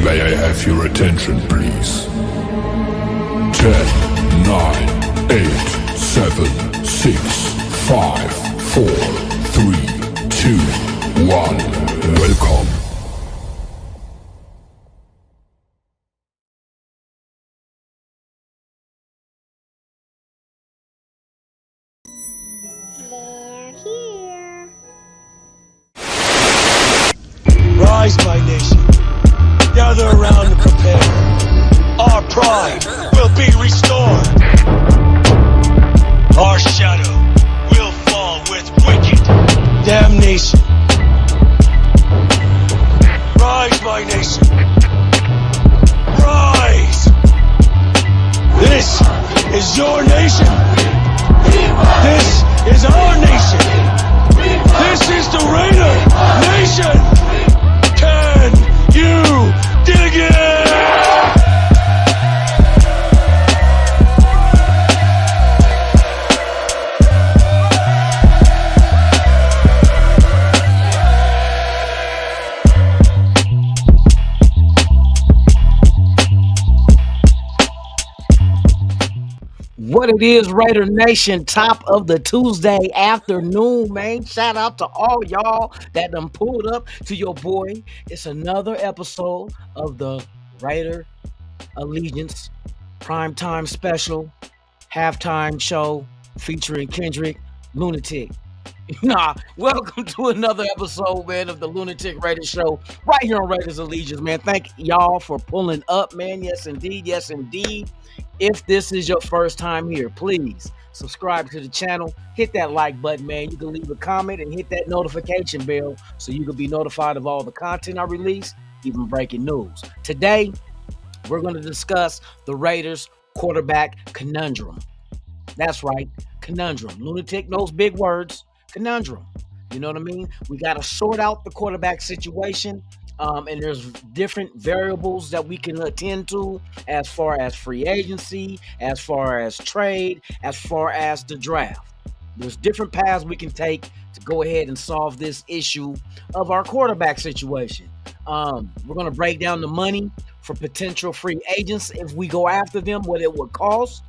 May I have your attention, please? 10, 9, 8, 7, 6, 5, 4, 3, 2, 1. Welcome. They're here. Rise, my nation. Gather around and prepare. Our pride will be restored. Our shadow will fall with wicked damnation. Rise, my nation. Rise. This is your nation. This is our nation. This is the Raider Nation. Can you dig it? What it is, Raider Nation, top of the Tuesday afternoon, man. Shout out to all y'all that done pulled up to your boy. It's another episode of the Raider Allegiance primetime special halftime show featuring Kendrick Lunatic. Welcome to another episode, man, of the Lunatic Raider Show right here on Raiders Allegiance, man. Thank y'all for pulling up, man. Yes, indeed. Yes, indeed. If this is your first time here, please subscribe to the channel. Hit that like button, man. You can leave a comment and hit that notification bell so you can be notified of all the content I release, even breaking news. Today, we're going to discuss the Raiders quarterback conundrum. That's right, conundrum. Lunatic knows big words. Conundrum. You know what I mean? We got to sort out the quarterback situation. And there's different variables that we can attend to as far as free agency, as far as trade, as far as the draft. There's different paths we can take to go ahead and solve this issue of our quarterback situation. We're going to break down the money for potential free agents if we go after them, what it would cost.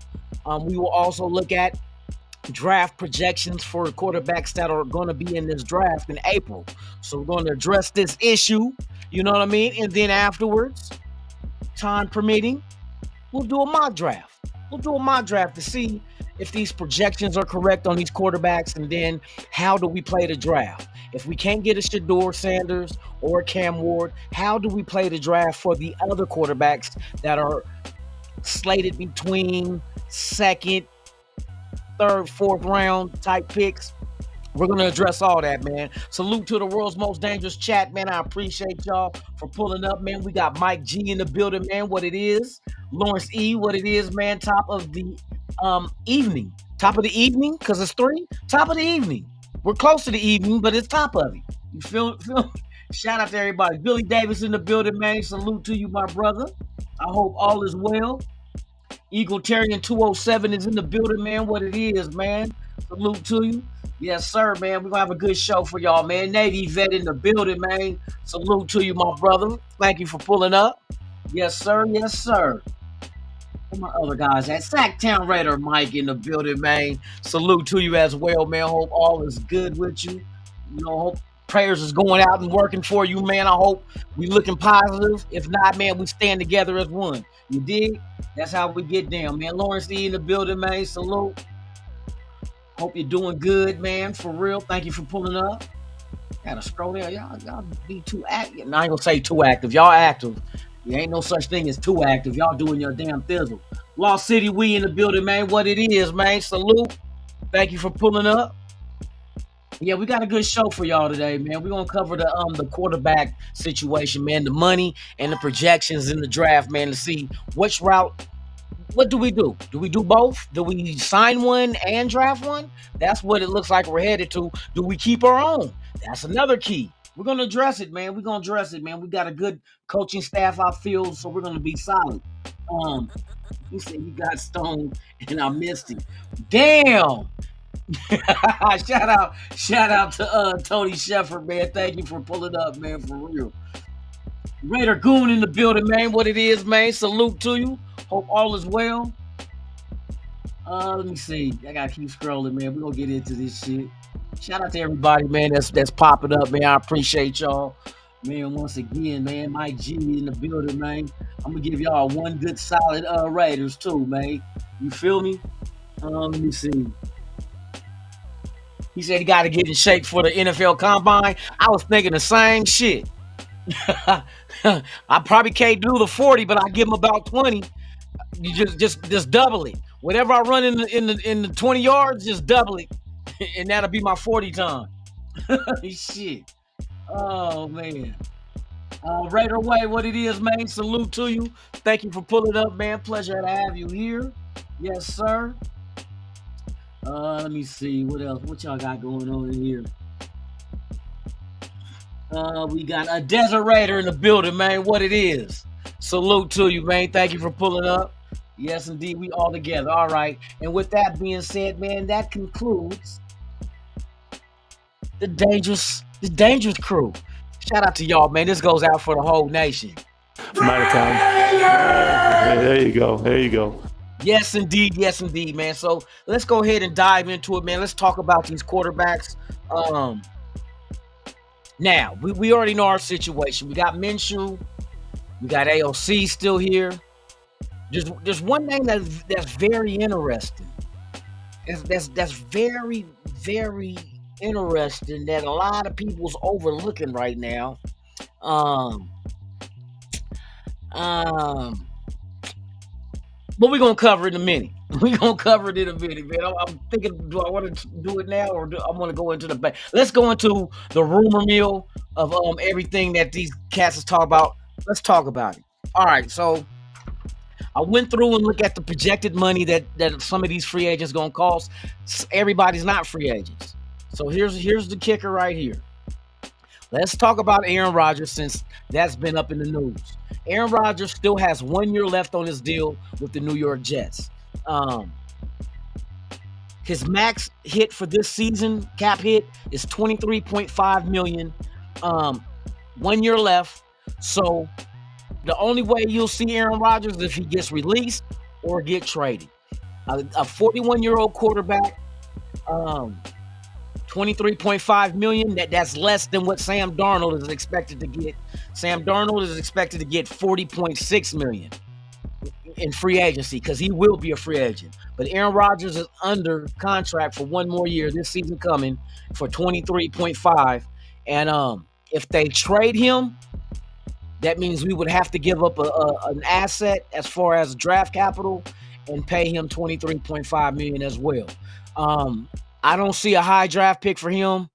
We will also look at draft projections for quarterbacks that are going to be in this draft in April. So we're going to address this issue, you know what I mean? And then afterwards, time permitting, we'll do a mock draft. We'll do a mock draft to see if these projections are correct on these quarterbacks, and then how do we play the draft? If we can't get a Shedeur Sanders or Cam Ward, how do we play the draft for the other quarterbacks that are slated between second, third, fourth round type picks? We're going to address all that, man. Salute to the world's most dangerous chat, man. I appreciate y'all for pulling up, man. We got Mike G in the building, man. What it is. Lawrence E, what it is, man. Top of the evening. Top of the evening, because it's 3. Top of the evening. We're close to the evening, but it's top of it. You feel? Shout out to everybody. Billy Davis in the building, man. Salute to you, my brother. I hope all is well. Eagletarian 207 is in the building, man. What it is, man. Salute to you. Yes, sir, man. We're going to have a good show for y'all, man. Navy vet in the building, man. Salute to you, my brother. Thank you for pulling up. Yes, sir. Yes, sir. Where my other guys at? Sacktown Raider Mike in the building, man. Salute to you as well, man. Hope all is good with you. You know, hope prayers is going out and working for you, man. I hope we looking positive. If not, man, we stand together as one. You dig? That's how we get down, man. Lawrence E in the building, man. Salute. Hope you're doing good, man. For real. Thank you for pulling up. Gotta scroll there. Y'all be too active. I ain't gonna say too active. Y'all active. There ain't no such thing as too active. Y'all doing your damn thizzle. Lost City, we in the building, man. What it is, man. Salute. Thank you for pulling up. Yeah, we got a good show for y'all today, man. We're gonna cover the quarterback situation, man, the money and the projections in the draft, man, to see which route. What do we do? Do we do both? Do we sign one and draft one? That's what it looks like we're headed to. Do we keep our own? That's another key. We're gonna address it, man. We're gonna address it, man. We got a good coaching staff outfield, so we're gonna be solid. You said you got stoned and I missed it. Damn. shout out to Tony Shepard, man. Thank you for pulling up, man, for real. Raider Goon in the building, man. What it is, man. Salute to you. Hope all is well. Let me see. I gotta keep scrolling, man. We're gonna get into this shit. Shout out to everybody, man, that's popping up, man. I appreciate y'all. Man, once again, man, Mike G in the building, man. I'm gonna give y'all one good solid Raiders too, man. You feel me? Let me see. He said he gotta get in shape for the NFL combine. I was thinking the same shit. I probably can't do the 40, but I give him about 20. You just double it. Whatever I run in the 20 yards, just double it. And that'll be my 40 time. Shit. Oh man. Raider Way, what it is, man. Salute to you. Thank you for pulling up, man. Pleasure to have you here. Yes, sir. Let me see. What else? What y'all got going on in here? We got a Desert Raider in the building, man. What it is. Salute to you, man. Thank you for pulling up. Yes, indeed. We all together. All right. And with that being said, man, that concludes the dangerous crew. Shout out to y'all, man. This goes out for the whole nation. From out of town. There you go. There you go. Yes, indeed, man. So let's go ahead and dive into it, man. Let's talk about these quarterbacks. Now, we already know our situation. We got Minshew. We got AOC still here. There's one thing that's very interesting. That's very, very interesting that a lot of people's overlooking right now. But we're gonna cover it in a minute. man. I'm thinking, do I want to do it now or do I want to go into the back? Let's go into the rumor mill of everything that these cats is talking about. Let's talk about it. All right, so I went through and looked at the projected money that some of these free agents gonna cost. Everybody's not free agents. So here's the kicker right here. Let's talk about Aaron Rodgers since that's been up in the news. Aaron Rodgers still has 1 year left on his deal with the New York Jets. His max hit for this season, cap hit, is $23.5 million. 1 year left. So the only way you'll see Aaron Rodgers is if he gets released or get traded. A 41-year-old quarterback, $23.5 million. That's less than what Sam Darnold is expected to get. Sam Darnold is expected to get $40.6 million in free agency because he will be a free agent. But Aaron Rodgers is under contract for 1 more year this season coming for $23.5. And if they trade him, that means we would have to give up an asset as far as draft capital and pay him $23.5 million as well. I don't see a high draft pick for him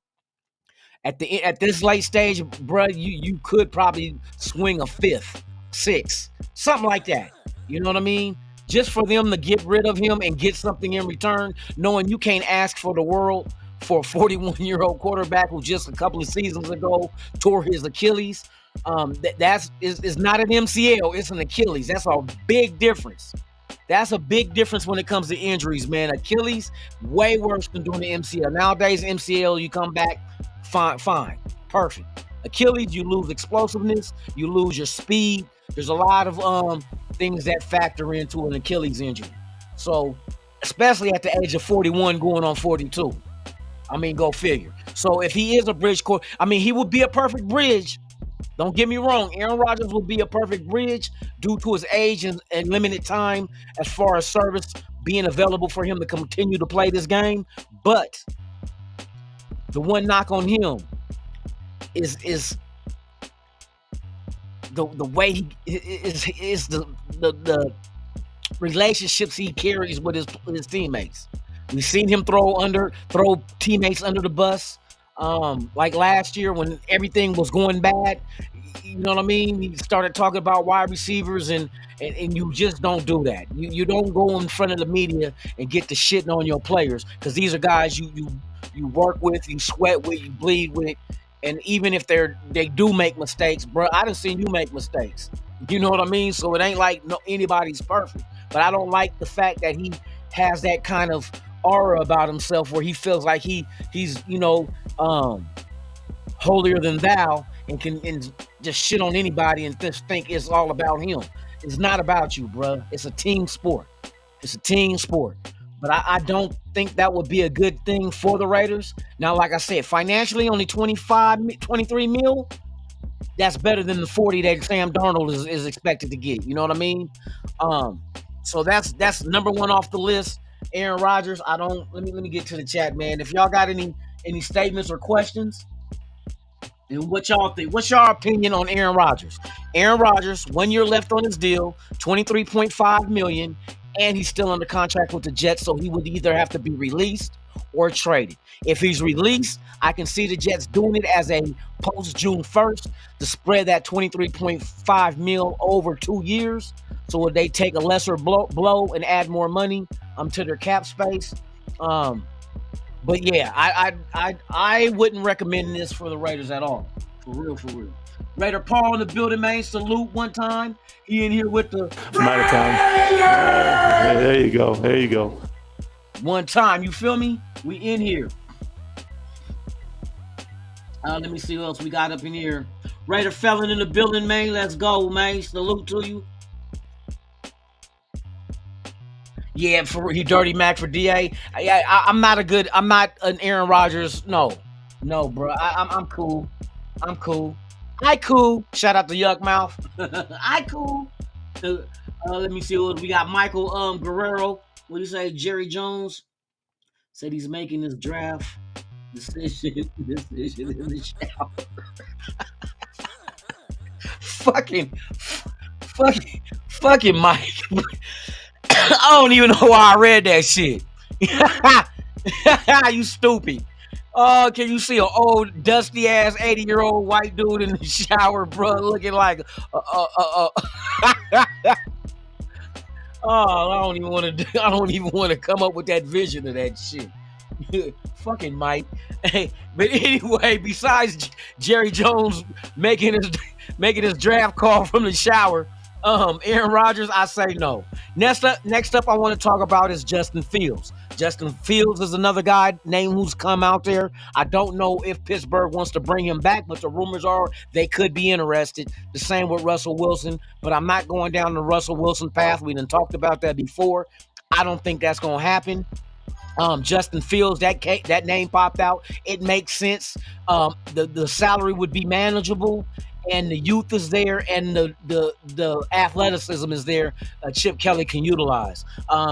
at this late stage, bro. You could probably swing a 5th, 6th, something like that. You know what I mean? Just for them to get rid of him and get something in return, knowing you can't ask for the world for a 41-year-old quarterback who just a couple of seasons ago tore his Achilles. That's not an MCL, it's an Achilles. That's a big difference. That's a big difference when it comes to injuries, man. Achilles, way worse than doing the MCL. Nowadays, MCL, you come back, fine, perfect. Achilles, you lose explosiveness, you lose your speed. There's a lot of things that factor into an Achilles injury. So, especially at the age of 41 going on 42. I mean, go figure. So, if he is a bridge court, he would be a perfect bridge. Don't get me wrong. Aaron Rodgers will be a perfect bridge due to his age and limited time as far as service being available for him to continue to play this game. But the one knock on him is the way he is the relationships he carries with his teammates. We've seen him throw teammates under the bus. Like last year when everything was going bad, you know what I mean? He started talking about wide receivers and you just don't do that. You don't go in front of the media and get the shitting on your players because these are guys you work with, you sweat with, you bleed with, and even if they do make mistakes, bro, I done seen you make mistakes. You know what I mean? So it ain't like anybody's perfect. But I don't like the fact that he has that kind of aura about himself where he feels like he's holier than thou and just shit on anybody and just think it's all about him. It's not about you, bruh. It's a team sport. It's a team sport. But I don't think that would be a good thing for the Raiders. Now, like I said, financially, only 23 mil. That's better than the 40 that Sam Darnold is expected to get. You know what I mean? So that's number one off the list. Aaron Rodgers. Let me get to the chat, man. If y'all got any statements or questions, and what y'all think? What's your opinion on Aaron Rodgers? Aaron Rodgers, 1 year left on his deal, $23.5 million, and he's still under contract with the Jets, so he would either have to be released or traded. If he's released, I can see the Jets doing it as a post June 1st to spread that $23.5 million over 2 years. So would they take a lesser blow and add more money to their cap space? But yeah, I wouldn't recommend this for the Raiders at all. For real. Raider Paul in the building, man. Salute one time. He in here with the Matter time. There you go. One time. You feel me? We in here. Let me see what else we got up in here. Raider Felon in the building, man. Let's go, man. Salute to you. Yeah, he Dirty Mac for DA. I'm not an Aaron Rodgers. No, bro. I'm cool. I cool. Shout out to Yuck Mouth. I cool. Let me see what we got. Michael Guerrero. What do you say? Jerry Jones said he's making this draft decision in the shower. fucking Mike. I don't even know why I read that shit. You stupid. Oh, can you see an old dusty ass 80-year-old white dude in the shower, bro, looking like oh, I don't even want to come up with that vision of that shit. Fucking Mike. Hey, but anyway, besides Jerry Jones making his draft call from the shower, Aaron Rodgers, I say no. Next up, I want to talk about is Justin Fields. Justin Fields is another guy named who's come out there. I don't know if Pittsburgh wants to bring him back, but the rumors are they could be interested. The same with Russell Wilson, but I'm not going down the Russell Wilson path. We done talked about that before. I don't think that's going to happen. Justin Fields, that name popped out. It makes sense. The salary would be manageable, and the youth is there, and the athleticism is there. Chip Kelly can utilize.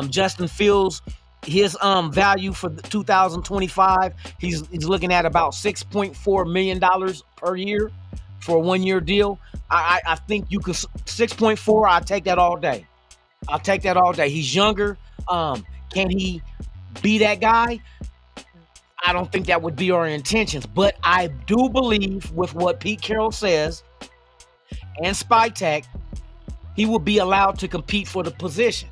Justin Fields, his value for 2025, he's looking at about $6.4 million per year for a 1 year deal. I think you could 6.4. I'll take that all day. He's younger. Can he be that guy? I don't think that would be our intentions, but I do believe with what Pete Carroll says and Spytek, he will be allowed to compete for the position.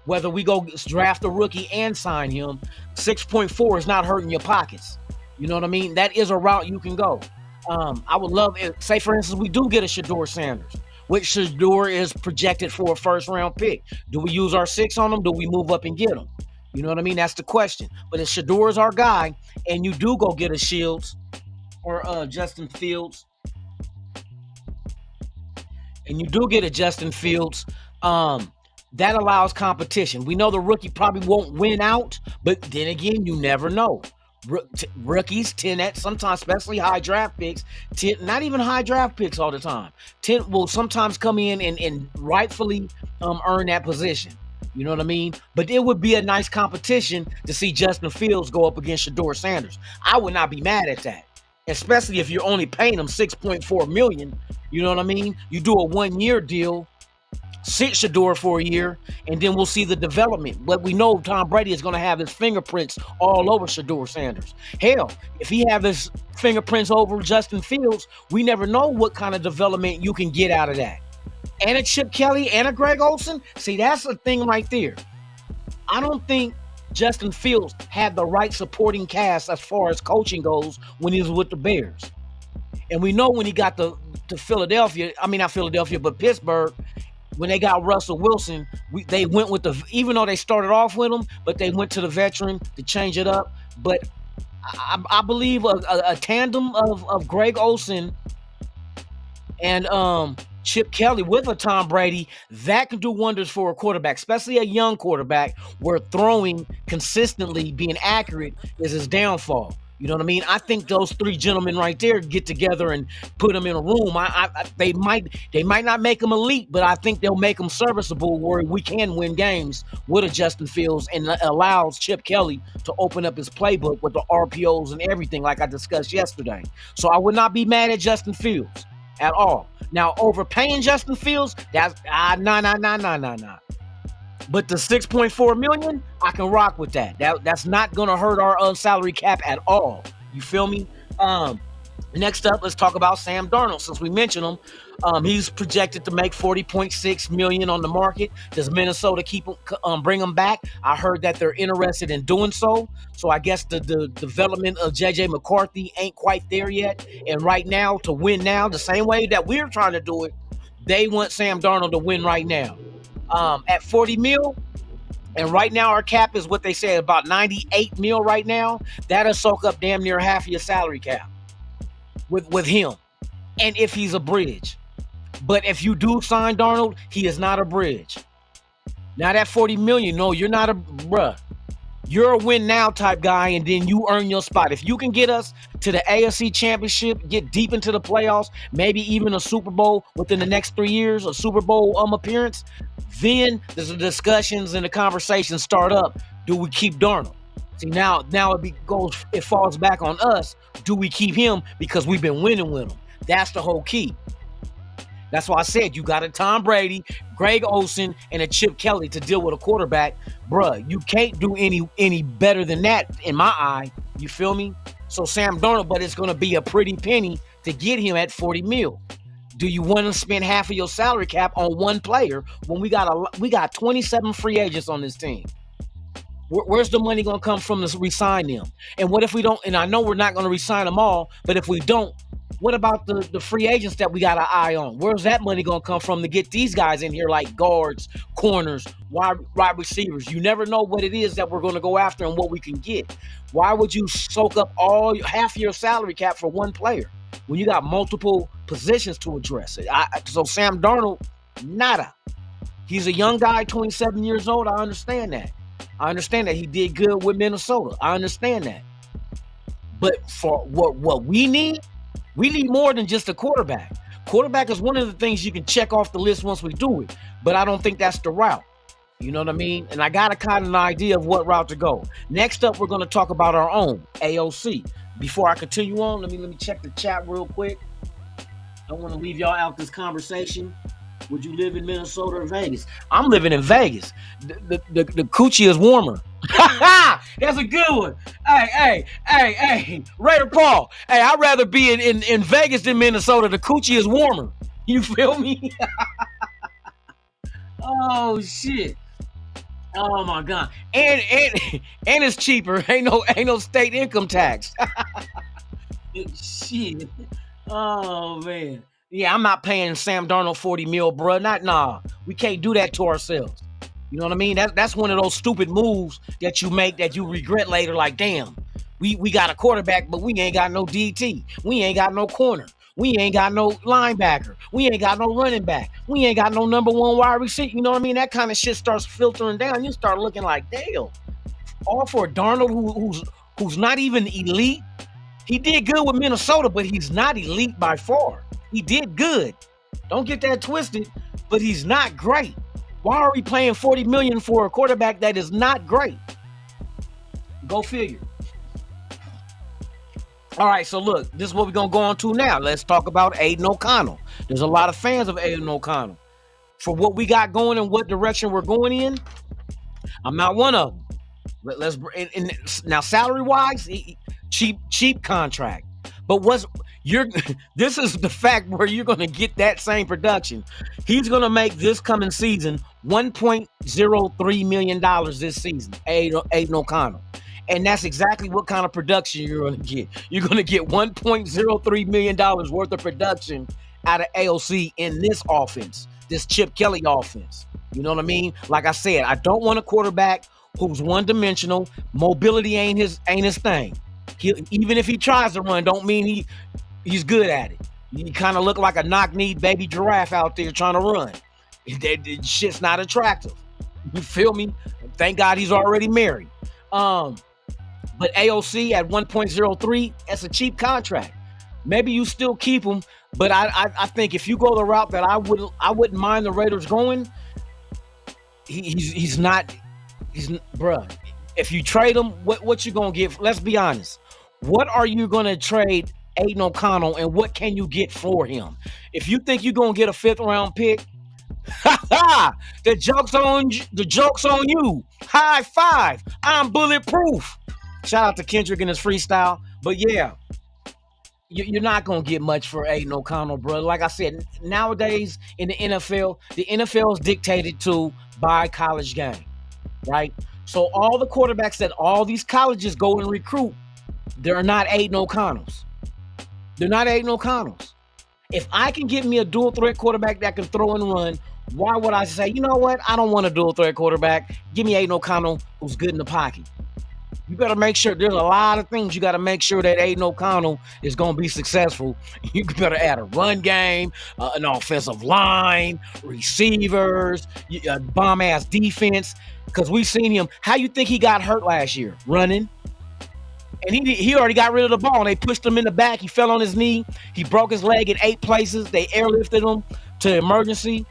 Whether we go draft a rookie and sign him, 6.4 is not hurting your pockets. You know what I mean? That is a route you can go. I would love it. Say, for instance, we do get a Shedeur Sanders, which Shedeur is projected for a first-round pick. Do we use our 6 on him? Do we move up and get him? You know what I mean? That's the question. But if Shedeur is our guy, and you do go get a Shields or Justin Fields, that allows competition. We know the rookie probably won't win out, but then again, you never know. Rookies tend at sometimes, especially high draft picks, not even high draft picks all the time, will sometimes come in and rightfully earn that position. You know what I mean? But it would be a nice competition to see Justin Fields go up against Shedeur Sanders. I would not be mad at that, especially if you're only paying him $6.4 million. You know what I mean? You do a 1 year deal, sit Shedeur for a year, and then we'll see the development. But we know Tom Brady is going to have his fingerprints all over Shedeur Sanders. Hell, if he have his fingerprints over Justin Fields, we never know what kind of development you can get out of that. And a Chip Kelly and a Greg Olsen. See, that's the thing right there. I don't think Justin Fields had the right supporting cast as far as coaching goes when he was with the Bears. And we know when he got to Philadelphia, not Philadelphia, but Pittsburgh, when they got Russell Wilson, they went with even though they started off with him, but they went to the veteran to change it up. But I believe a tandem of Greg Olsen and Chip Kelly with a Tom Brady, that can do wonders for a quarterback, especially a young quarterback where throwing consistently, being accurate is his downfall. You know what I mean? I think those three gentlemen right there get together and put them in a room. They might not make them elite, but I think they'll make them serviceable where we can win games with a Justin Fields, and allows Chip Kelly to open up his playbook with the RPOs and everything like I discussed yesterday. So I would not be mad at Justin Fields at all. Now, overpaying Justin Fields, that's nah. But the $6.4 million, I can rock with that. That's not gonna hurt our salary cap at all. You feel me? Next up, let's talk about Sam Darnold. Since we mentioned him, he's projected to make $40.6 million on the market. Does Minnesota bring him back? I heard that they're interested in doing so. So I guess the development of JJ McCarthy ain't quite there yet. And right now, to win now, the same way that we're trying to do it, they want Sam Darnold to win right now. At $40 mil, and right now our cap is what they say about $98 mil right now. That'll soak up damn near half of your salary cap with him, and if he's a bridge. But if you do sign Darnold, he is not a bridge. Now that $40 million, no, you're not a bruh. You're a win now type guy, and then you earn your spot. If you can get us to the AFC Championship, get deep into the playoffs, maybe even a Super Bowl within the next 3 years, a Super Bowl appearance, then there's the discussions and the conversations start up. Do we keep Darnold? See, now it falls back on us. Do we keep him because we've been winning with him? That's the whole key. That's why I said you got a Tom Brady, Greg Olsen, and a Chip Kelly to deal with a quarterback. Bruh, you can't do any better than that in my eye. You feel me? So Sam Darnold, but it's going to be a pretty penny to get him at $40 mil. Do you want to spend half of your salary cap on one player when we got 27 free agents on this team? Where's the money going to come from to re-sign them? And what if we don't? And I know we're not going to re-sign them all, but if we don't, what about the free agents that we got an eye on? Where's that money going to come from to get these guys in here like guards, corners, wide receivers? You never know what it is that we're going to go after and what we can get. Why would you soak up half your salary cap for one player when you got multiple positions to address it? So Sam Darnold, nada. He's a young guy, 27 years old. I understand that. He did good with Minnesota. I understand that. But for what we need more than just a quarterback. Quarterback is one of the things you can check off the list once we do it, but I don't think that's the route. You know what I mean? And I got a kind of an idea of what route to go. Next up, we're going to talk about our own AOC. Before I continue on, let me check the chat real quick. Don't want to leave y'all out this conversation. Would you live in Minnesota or Vegas? I'm living in Vegas. The coochie is warmer. That's a good one. Hey, Raider Paul. Hey, I'd rather be in Vegas than Minnesota. The coochie is warmer. You feel me? Oh shit. Oh my God. And it's cheaper. Ain't no state income tax. Shit. Oh man. Yeah, I'm not paying Sam Darnold $40 mil, bro. Nah. We can't do that to ourselves. You know what I mean? That's one of those stupid moves that you make that you regret later. Like, damn, we got a quarterback, but we ain't got no DT. We ain't got no corner. We ain't got no linebacker. We ain't got no running back. We ain't got no number one wide receiver. You know what I mean? That kind of shit starts filtering down. You start looking like, damn, all for Darnold who's not even elite. He did good with Minnesota, but he's not elite by far. He did good. Don't get that twisted, but he's not great. Why are we paying $40 million for a quarterback that is not great? Go figure. All right, so look, this is what we're going to go on to now. Let's talk about Aiden O'Connell. There's a lot of fans of Aiden O'Connell. For what we got going and what direction we're going in, I'm not one of them. Now, salary-wise, cheap contract. But this is the fact where you're going to get that same production. He's going to make this coming season $1.03 million this season, Aiden O'Connell. And that's exactly what kind of production you're going to get. You're going to get $1.03 million worth of production out of AOC in this offense, this Chip Kelly offense. You know what I mean? Like I said, I don't want a quarterback who's one-dimensional. Mobility ain't his thing. Even if he tries to run, don't mean he's good at it. He kind of look like a knock-kneed baby giraffe out there trying to run. That shit's not attractive. You feel me? Thank God he's already married. But AOC at 1.03, that's a cheap contract. Maybe you still keep him, but I think if you go the route that I wouldn't mind the Raiders going, he's bruh. If you trade him, what you gonna get? Let's be honest. What are you gonna trade Aiden O'Connell, and what can you get for him? If you think you're gonna get a 5th round pick, the joke's on you. High five. I'm bulletproof. Shout out to Kendrick and his freestyle. But yeah, you're not gonna get much for Aiden O'Connell, bro. Like I said, nowadays in the NFL is dictated to by college game, right? So all the quarterbacks that all these colleges go and recruit, they're not Aiden O'Connells. They're not Aiden O'Connells. If I can get me a dual threat quarterback that can throw and run, why would I say, you know what? I don't want a dual threat quarterback. Give me Aiden O'Connell who's good in the pocket. You better make sure there's a lot of things you got to make sure that Aiden O'Connell is going to be successful. You better add a run game, an offensive line, receivers, bomb-ass defense. Because we've seen him. How you think he got hurt last year? Running. And he already got rid of the ball. And they pushed him in the back. He fell on his knee. He broke his leg in 8 places. They airlifted him to emergency.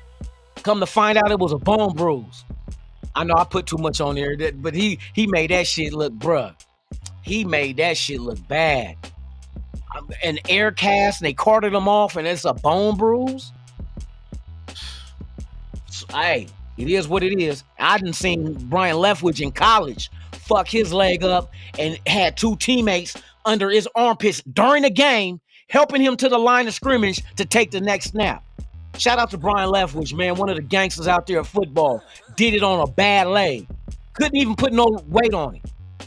Come to find out it was a bone bruise. I know I put too much on there, but he made that shit look, bruh. He made that shit look bad. An air cast, and they carted him off, and it's a bone bruise. So, hey, it is what it is. I done seen Brian Leftwich in college fuck his leg up and had 2 teammates under his armpits during the game, helping him to the line of scrimmage to take the next snap. Shout out to Brian Leftwich, man, one of the gangsters out there at football. Did it on a bad leg. Couldn't even put no weight on it.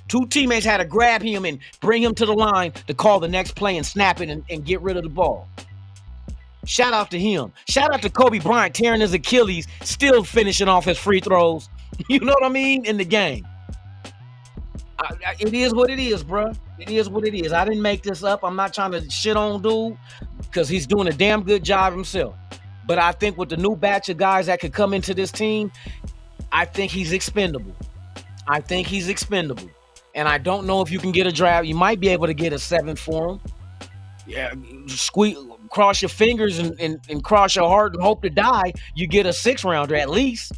2 teammates had to grab him and bring him to the line to call the next play and snap it and get rid of the ball. Shout out to him. Shout out to Kobe Bryant tearing his Achilles, still finishing off his free throws. You know what I mean? In the game. It is what it is, bro. It is what it is. I didn't make this up. I'm not trying to shit on dude because he's doing a damn good job himself. But I think with the new batch of guys that could come into this team, I think he's expendable. And I don't know if you can get a draft. You might be able to get a 7th for him. Yeah, cross your fingers and cross your heart and hope to die. You get a 6th rounder at least.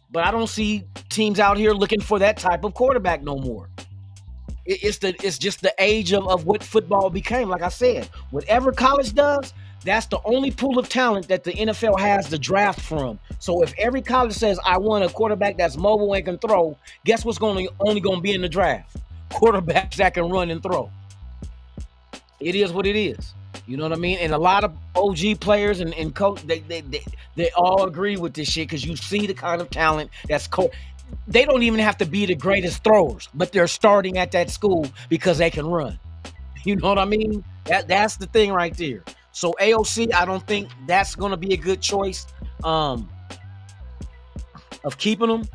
But I don't see teams out here looking for that type of quarterback no more. It's just the age of what football became. Like I said, whatever college does, that's the only pool of talent that the NFL has to draft from. So if every college says, I want a quarterback that's mobile and can throw, guess what's only going to be in the draft? Quarterbacks that can run and throw. It is what it is. You know what I mean? And a lot of OG players and coach, they all agree with this shit because you see the kind of talent that's they don't even have to be the greatest throwers, but they're starting at that school because they can run. You know what I mean? That's the thing right there. So AOC, I don't think that's going to be a good choice of keeping them.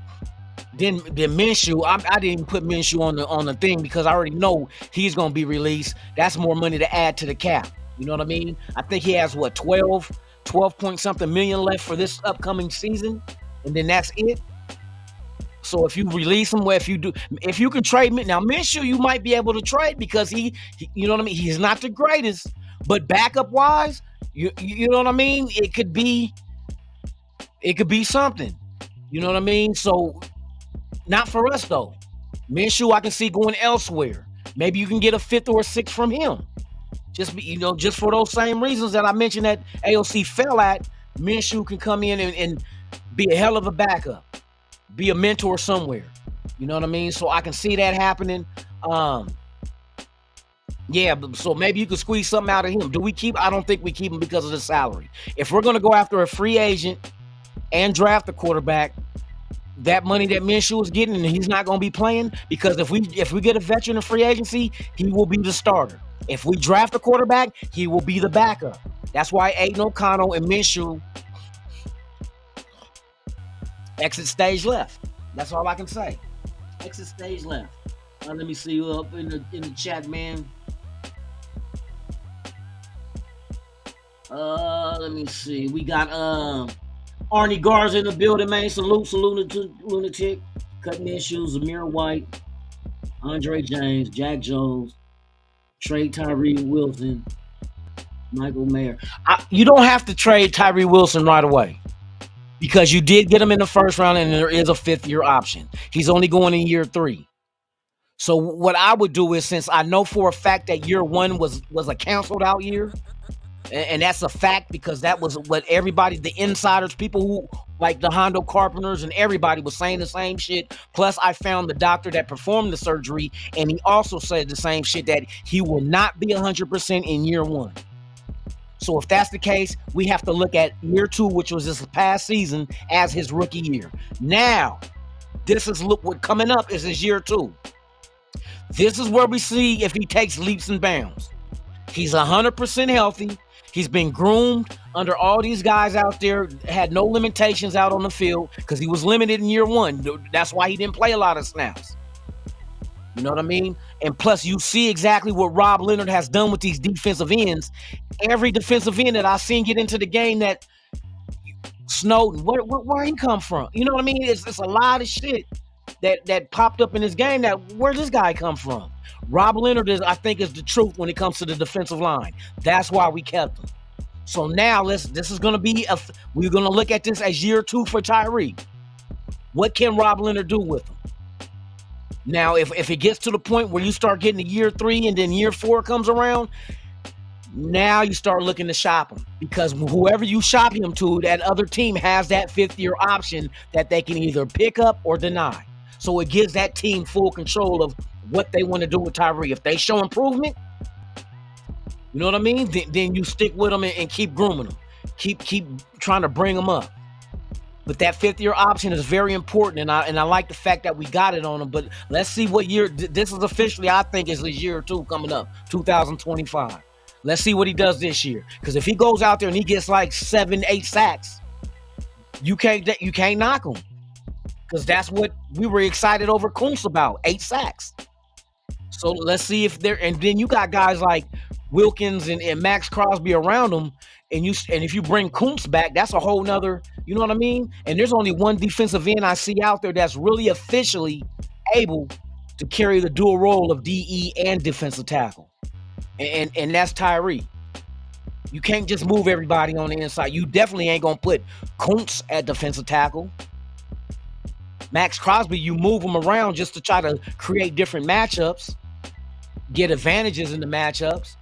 Then Minshew, I didn't even put Minshew on the thing because I already know he's going to be released. That's more money to add to the cap. You know what I mean? I think he has 12 point something million left for this upcoming season, and then that's it. So if you release him, if you can trade me now, Minshew, you might be able to trade because he you know what I mean? He's not the greatest, but backup wise, you know what I mean? It could be something. You know what I mean? So not for us though. Minshew, I can see going elsewhere. Maybe you can get a 5th or a 6th from him. Just for those same reasons that I mentioned that AOC fell at, Minshew can come in and be a hell of a backup, be a mentor somewhere. You know what I mean? So I can see that happening. Yeah, so maybe you could squeeze something out of him. Do we keep? I don't think we keep him because of the salary. If we're going to go after a free agent and draft a quarterback, that money that Minshew is getting, and he's not going to be playing because if we get a veteran in free agency, he will be the starter. If we draft a quarterback, he will be the backup. That's why Aiden O'Connell and Minshew exit stage left. That's all I can say. Exit stage left. Let me see you up in the chat, man. Let me see. We got Arnie Garza in the building, man. Salute Lunatic. Cutting issues, Amir White, Andre James, Jack Jones, trade Tyree Wilson, Michael Mayer. You don't have to trade Tyree Wilson right away because you did get him in the first round and there is a 5th-year option. He's only going in year 3. So what I would do is, since I know for a fact that year 1 was a canceled out year, and that's a fact because that was what everybody, the insiders, people who like the Hondo Carpenters and everybody was saying the same shit. Plus, I found the doctor that performed the surgery, and he also said the same shit, that he will not be 100% in year 1. So if that's the case, we have to look at year 2, which was this past season, as his rookie year. Now, this is what coming up is his year 2. This is where we see if he takes leaps and bounds. He's 100% healthy. He's been groomed under all these guys out there, had no limitations out on the field because he was limited in year 1. That's why he didn't play a lot of snaps. You know what I mean? And plus, you see exactly what Rob Leonard has done with these defensive ends. Every defensive end that I've seen get into the game, that Snowden, where he come from? You know what I mean? It's a lot of shit that popped up in this game. That where's this guy come from? Rob Leonard I think is the truth when it comes to the defensive line. That's why we kept him. So now this is going to be we're going to look at this as year 2 for Tyree. What can Rob Leonard do with him? Now, if it gets to the point where you start getting to year 3 and then year 4 comes around, now you start looking to shop him, because whoever you shop him to, that other team has that 5th-year option that they can either pick up or deny. So it gives that team full control of what they want to do with Tyree. If they show improvement, you know what I mean? Then you stick with them and keep grooming them. Keep trying to bring them up. But that 5th-year option is very important, and I like the fact that we got it on him. But let's see what year. This is officially, I think, is his year 2 coming up, 2025. Let's see what he does this year. Because if he goes out there and he gets like 7-8 sacks, you can't knock him. Because that's what we were excited over Kuntz about, 8 sacks. So let's see if they're, and then you got guys like Wilkins and Max Crosby around him, and if you bring Kuntz back, that's a whole nother, you know what I mean? And there's only one defensive end I see out there that's really officially able to carry the dual role of DE and defensive tackle, and that's Tyree. You can't just move everybody on the inside. You definitely ain't gonna put Kuntz at defensive tackle. Max Crosby, you move him around just to try to create different matchups, get advantages in the matchups.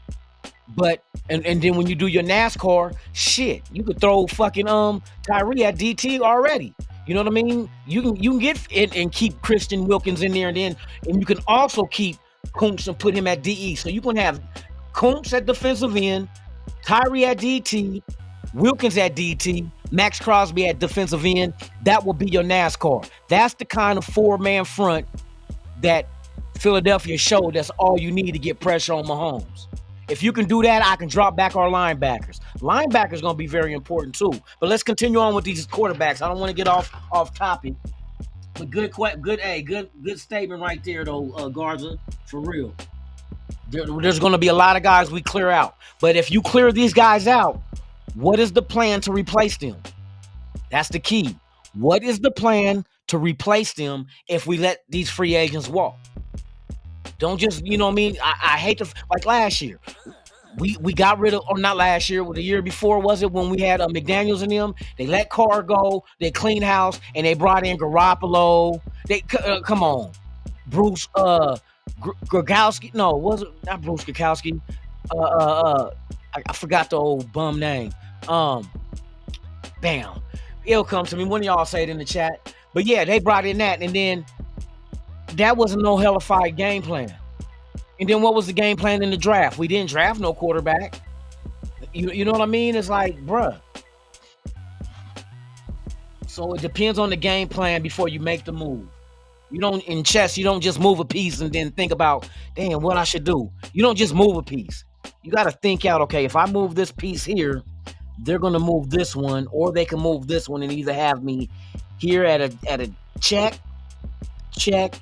But and then when you do your NASCAR shit, you could throw fucking Tyree at DT already. You know what I mean? You can get it and keep Christian Wilkins in there, and you can also keep Kuntz and put him at DE. So you can have Kuntz at defensive end, Tyree at DT, Wilkins at DT, Max Crosby at defensive end. That will be your NASCAR. That's the kind of 4-man front that Philadelphia showed. That's all you need to get pressure on Mahomes. If you can do that, I can drop back our linebackers. Linebackers going to be very important too. But let's continue on with these quarterbacks. I don't want to get off topic. But good statement right there though, Garza, for real. There's going to be a lot of guys we clear out. But if you clear these guys out, what is the plan to replace them? That's the key. What is the plan to replace them if we let these free agents walk? Don't just, you know what I mean? I hate to, like last year. We got rid of, or not last year, the year before, was it, when we had McDaniels and them? They let Carr go, they cleaned house, and they brought in Garoppolo. Come on. Bruce Gurkowski. No, was it not Bruce Gurkowski? I forgot the old bum name. Bam. It'll come to me. One of y'all say it in the chat. But yeah, they brought in that, and then that wasn't no hellified game plan. And then what was the game plan in the draft? We didn't draft no quarterback. You know what I mean? It's like, bruh. So it depends on the game plan before you make the move. You don't, in chess, you don't just move a piece and then think about, damn, what I should do. You don't just move a piece. You got to think out, okay, if I move this piece here, they're going to move this one, or they can move this one and either have me here at a check,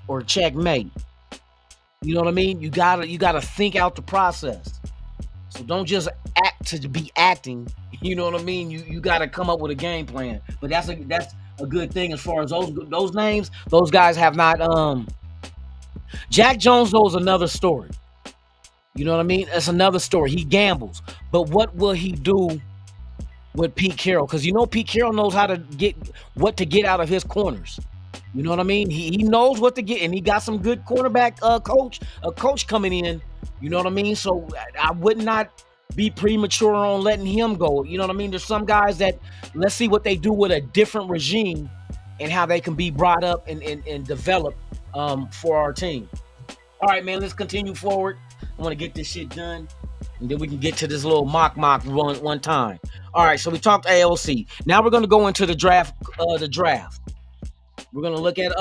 or checkmate. You know what I mean? You gotta think out the process. So don't just act to be acting. You know what I mean? You gotta come up with a game plan. But that's a good thing as far as those names. Those guys have not. Jack Jones though is another story. You know what I mean? That's another story. He gambles, but what will he do with Pete Carroll? Because you know Pete Carroll knows how to get out of his corners. You know what I mean? He knows what to get, and he got some good quarterback coach coming in. You know what I mean? So I would not be premature on letting him go. You know what I mean? There's some guys that let's see what they do with a different regime and how they can be brought up and developed for our team. All right, man, let's continue forward. I want to get this shit done, and then we can get to this little mock one time. All right, so we talked AOC. Now we're going to go into the draft. We're going to look at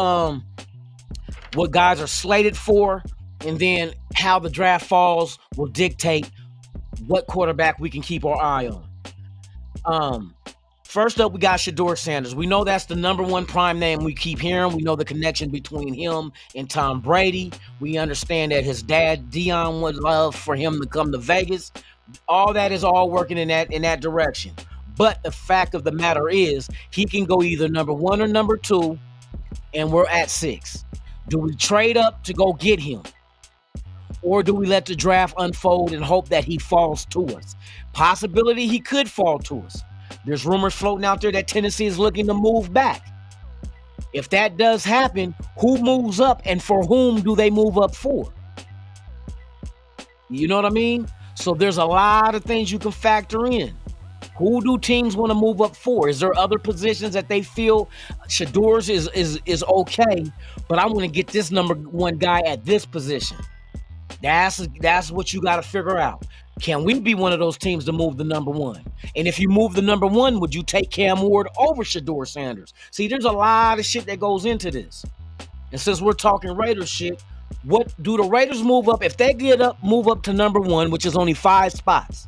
what guys are slated for, and then how the draft falls will dictate what quarterback we can keep our eye on. First up, we got Shedeur Sanders. We know that's the number one prime name we keep hearing. We know the connection between him and Tom Brady. We understand that his dad, Dion, would love for him to come to Vegas. All that is all working in that direction. But the fact of the matter is, he can go either number 1 or number 2, and we're at 6. Do we trade up to go get him? Or do we let the draft unfold and hope that he falls to us? Possibility he could fall to us. There's rumors floating out there that Tennessee is looking to move back. If that does happen, who moves up and for whom do they move up for? You know what I mean? So there's a lot of things you can factor in. Who do teams want to move up for? Is there other positions that they feel Shedeur's is okay, but I want to get this number 1 guy at this position? That's what you got to figure out. Can we be one of those teams to move the number 1? And if you move the number 1, would you take Cam Ward over Shedeur Sanders? See, there's a lot of shit that goes into this. And since we're talking Raiders shit, what do the Raiders move up? If they move up to number 1, which is only 5 spots,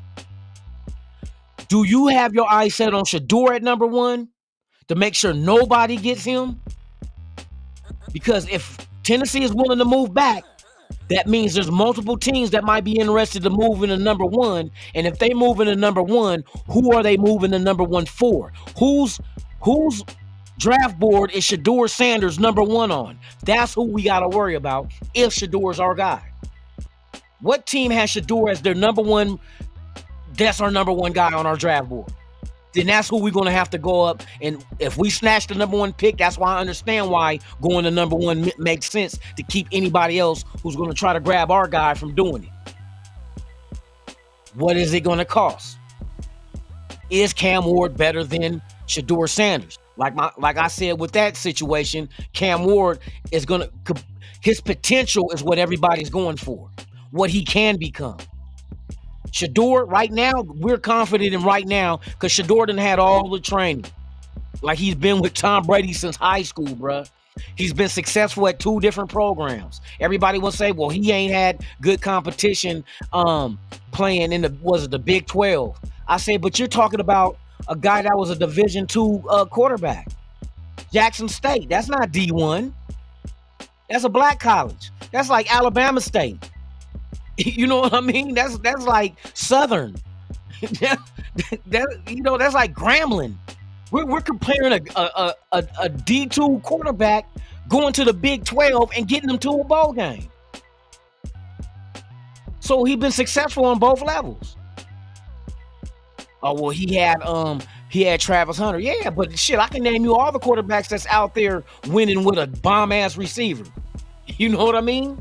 do you have your eyes set on Shedeur at number 1 to make sure nobody gets him? Because if Tennessee is willing to move back, that means there's multiple teams that might be interested to move into number 1. And if they move into number 1, who are they moving to number 1 for? Whose draft board is Shedeur Sanders number 1 on? That's who we got to worry about if Shedeur's our guy. What team has Shedeur as their number 1? That's our number 1 guy on our draft board. Then that's who we're going to have to go up. And if we snatch the number 1 pick, that's why I understand why going to number 1 makes sense to keep anybody else who's going to try to grab our guy from doing it. What is it going to cost? Is Cam Ward better than Shedeur Sanders? Like I said with that situation, Cam Ward is his potential is what everybody's going for, what he can become. Shedeur, right now, we're confident in right now because Shedeur done had all the training. Like he's been with Tom Brady since high school, bruh. He's been successful at 2 different programs. Everybody will say, well, he ain't had good competition playing in the Big 12. I say, but you're talking about a guy that was a Division II quarterback. Jackson State, that's not D1. That's a black college. That's like Alabama State. You know what I mean? That's like Southern. That's like Grambling. We're comparing a D2 quarterback going to the Big 12 and getting them to a bowl game. So he's been successful on both levels. Oh well, he had Travis Hunter. Yeah, but shit, I can name you all the quarterbacks that's out there winning with a bomb ass receiver. You know what I mean?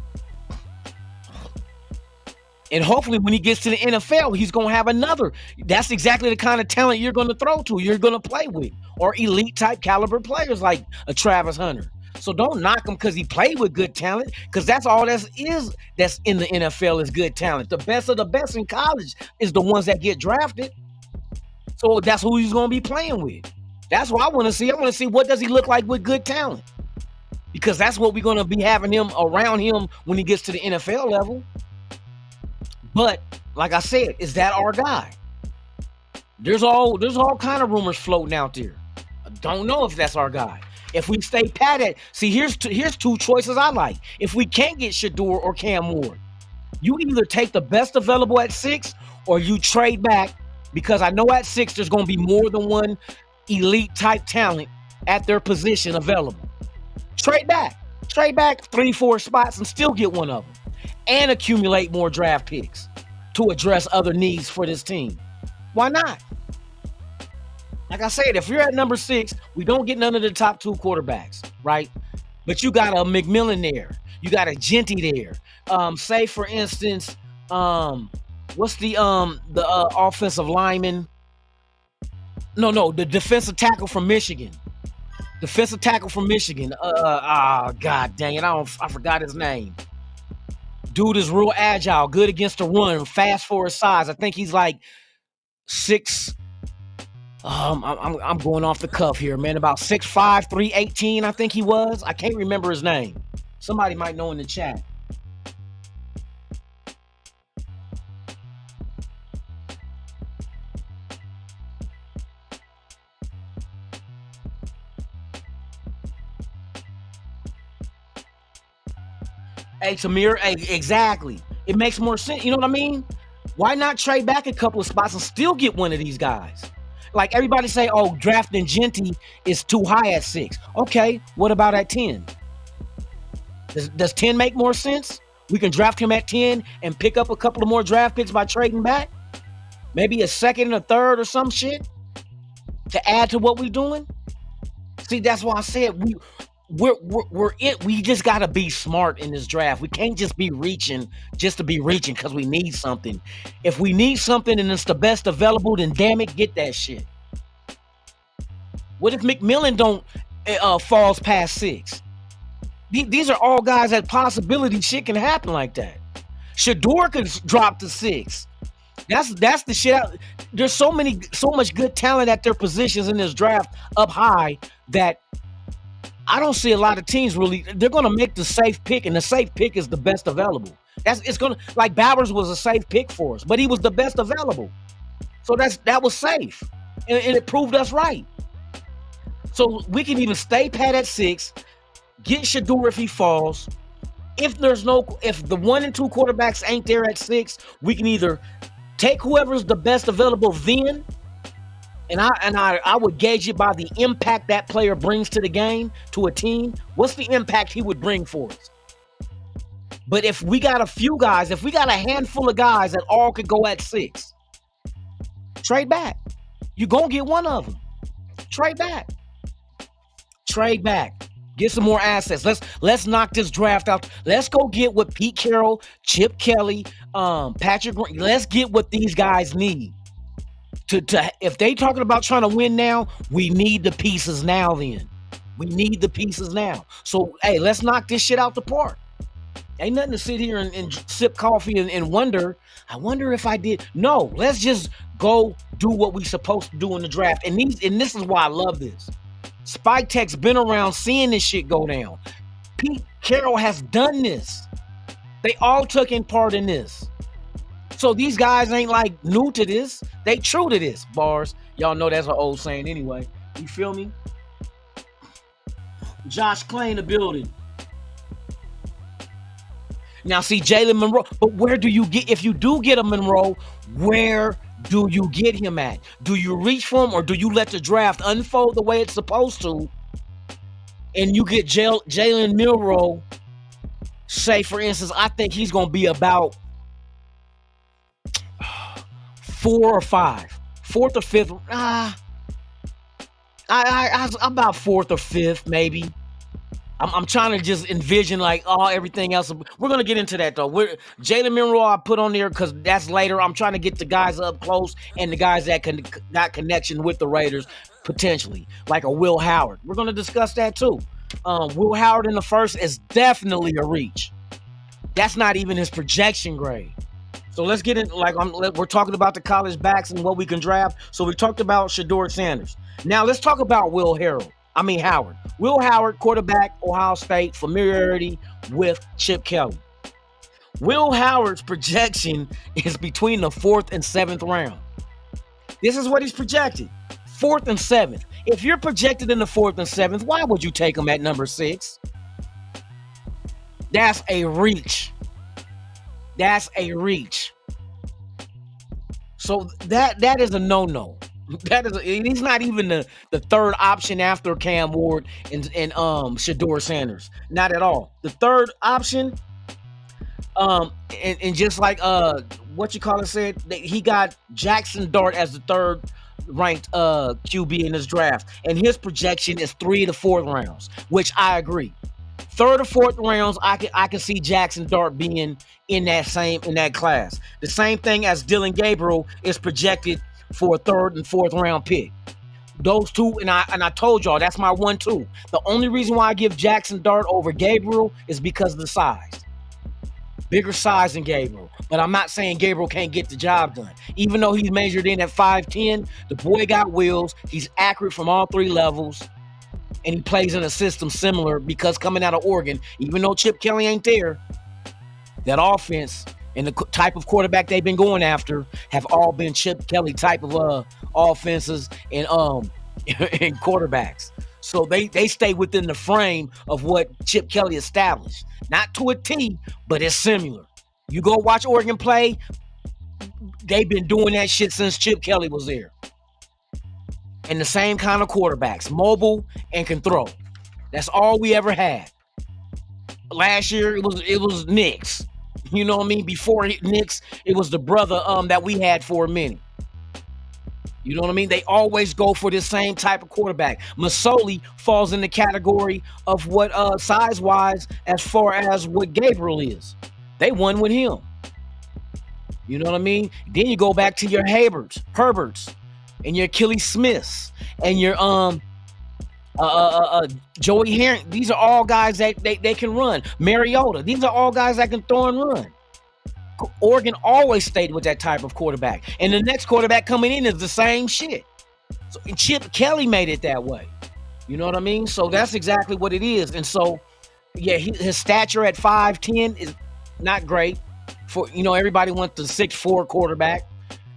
And hopefully when he gets to the NFL, he's going to have another. That's exactly the kind of talent you're going to throw to, you're going to play with, or elite type caliber players like a Travis Hunter. So don't knock him because he played with good talent, because that's all that's in the NFL is good talent. The best of the best in college is the ones that get drafted. So that's who he's going to be playing with. That's what I want to see. I want to see what does he look like with good talent, because that's what we're going to be having him around him when he gets to the NFL level. But like I said, is that our guy? There's all kind of rumors floating out there. I don't know if that's our guy. If we stay pat see, here's two choices I like. If we can't get Shador or Cam Ward, you either take the best available at 6 or you trade back, because I know at 6 there's going to be more than one elite type talent at their position available. Trade back 3-4 spots and still get one of them, and accumulate more draft picks to address other needs for this team. Why not? Like I said, if you're at number 6, we don't get none of the top 2 quarterbacks, right? But you got a McMillan there, you got a Genty there. Say for instance, what's the offensive lineman? The defensive tackle from Michigan. God dang it, I forgot his name. Dude is real agile, good against the run, fast for his size. I think he's like 6. I'm going off the cuff here, man. About 6'5", 318, I think he was. I can't remember his name. Somebody might know in the chat. Hey, Tamir, exactly. It makes more sense. You know what I mean? Why not trade back a couple of spots and still get one of these guys? Like everybody say, oh, drafting Genty is too high at 6. Okay, what about at 10? Does 10 make more sense? We can draft him at 10 and pick up a couple of more draft picks by trading back. Maybe a second and a third or some shit to add to what we're doing. See, that's why I said we just gotta be smart in this draft. We can't just be reaching just to be reaching because we need something. If we need something and it's the best available, then damn it, get that shit. What if McMillan don't falls past 6? These are all guys that possibility shit can happen like that. Shador could drop to 6. That's the shit. There's so much good talent at their positions in this draft up high that I don't see a lot of teams really. They're going to make the safe pick, and the safe pick is the best available. It's going to, like, Bowers was a safe pick for us, but he was the best available. So that was safe, and it proved us right. So we can even stay pat at 6, get Shador if he falls. If the 1 and 2 quarterbacks ain't there at 6, we can either take whoever's the best available then. And I would gauge it by the impact that player brings to the game, to a team. What's the impact he would bring for us? But if we got a few guys, if we got a handful of guys that all could go at 6, trade back. You're going to get one of them. Trade back. Get some more assets. Let's knock this draft out. Let's go get what Pete Carroll, Chip Kelly, Patrick Green. Let's get what these guys need. If they talking about trying to win now, we need the pieces now then. We need the pieces now. So, hey, let's knock this shit out the park. Ain't nothing to sit here and sip coffee and wonder, I wonder if I did. No, let's just go do what we supposed to do in the draft. And this is why I love this. Spike Tech's been around seeing this shit go down. Pete Carroll has done this. They all took in part in this. So these guys ain't like new to this. They true to this. Bars. Y'all know that's an old saying anyway. You feel me? Josh Clay in the building. Now see Jalen Monroe. But where do you get, if you do get a Monroe, where do you get him at? Do you reach for him, or do you let the draft unfold the way it's supposed to? And you get Jalen Monroe, say for instance, I think he's going to be about 4 or 5, 4th or 5th. I about 4th or 5th maybe. I'm trying to just envision like everything else. We're gonna get into that though. Jalen Monroe I put on there because that's later. I'm trying to get the guys up close and the guys that got connection with the Raiders potentially, like a Will Howard. We're gonna discuss that too. Will Howard in the first is definitely a reach. That's not even his projection grade. So let's get in. We're talking about the college backs and what we can draft. So we talked about Shador Sanders. Now let's talk about Howard. Will Howard, quarterback, Ohio State, familiarity with Chip Kelly. Will Howard's projection is between the 4th and 7th round. This is what he's projected. 4th and 7th. If you're projected in the 4th and 7th, why would you take him at number 6? That's a reach. That's a reach. So that is a no-no. He's not even the third option after Cam Ward and Shador Sanders. Not at all. The third option, and just like what you call it said, he got Jackson Dart as the third ranked QB in this draft, and his projection is 3 to 4th rounds, which I agree. 3rd or 4th rounds, I can see Jackson Dart being in that class. The same thing as Dylan Gabriel is projected for a 3rd and 4th round pick. Those two, and I told y'all that's my 1-2. The only reason why I give Jackson Dart over Gabriel is because of the size. Bigger size than Gabriel. But I'm not saying Gabriel can't get the job done. Even though he's measured in at 5'10", the boy got wheels. He's accurate from all 3 levels. And he plays in a system similar because coming out of Oregon, even though Chip Kelly ain't there, that offense and the type of quarterback they've been going after have all been Chip Kelly type of offenses and and quarterbacks. So they stay within the frame of what Chip Kelly established. Not to a T, but it's similar. You go watch Oregon play, they've been doing that shit since Chip Kelly was there. And the same kind of quarterbacks, mobile and can throw. That's all we ever had. Last year it was Knicks. You know what I mean? Before Knicks, it was the brother that we had for a minute. You know what I mean? They always go for this same type of quarterback. Masoli falls in the category of what size-wise as far as what Gabriel is. They won with him. You know what I mean? Then you go back to your Herberts, and your Achilles Smiths, and your Joey Herring. These are all guys that they can run. Mariota. These are all guys that can throw and run. Oregon always stayed with that type of quarterback. And the next quarterback coming in is the same shit. So Chip Kelly made it that way. You know what I mean? So that's exactly what it is. And so, yeah, his stature at 5'10" is not great. For everybody wants the 6'4" quarterback.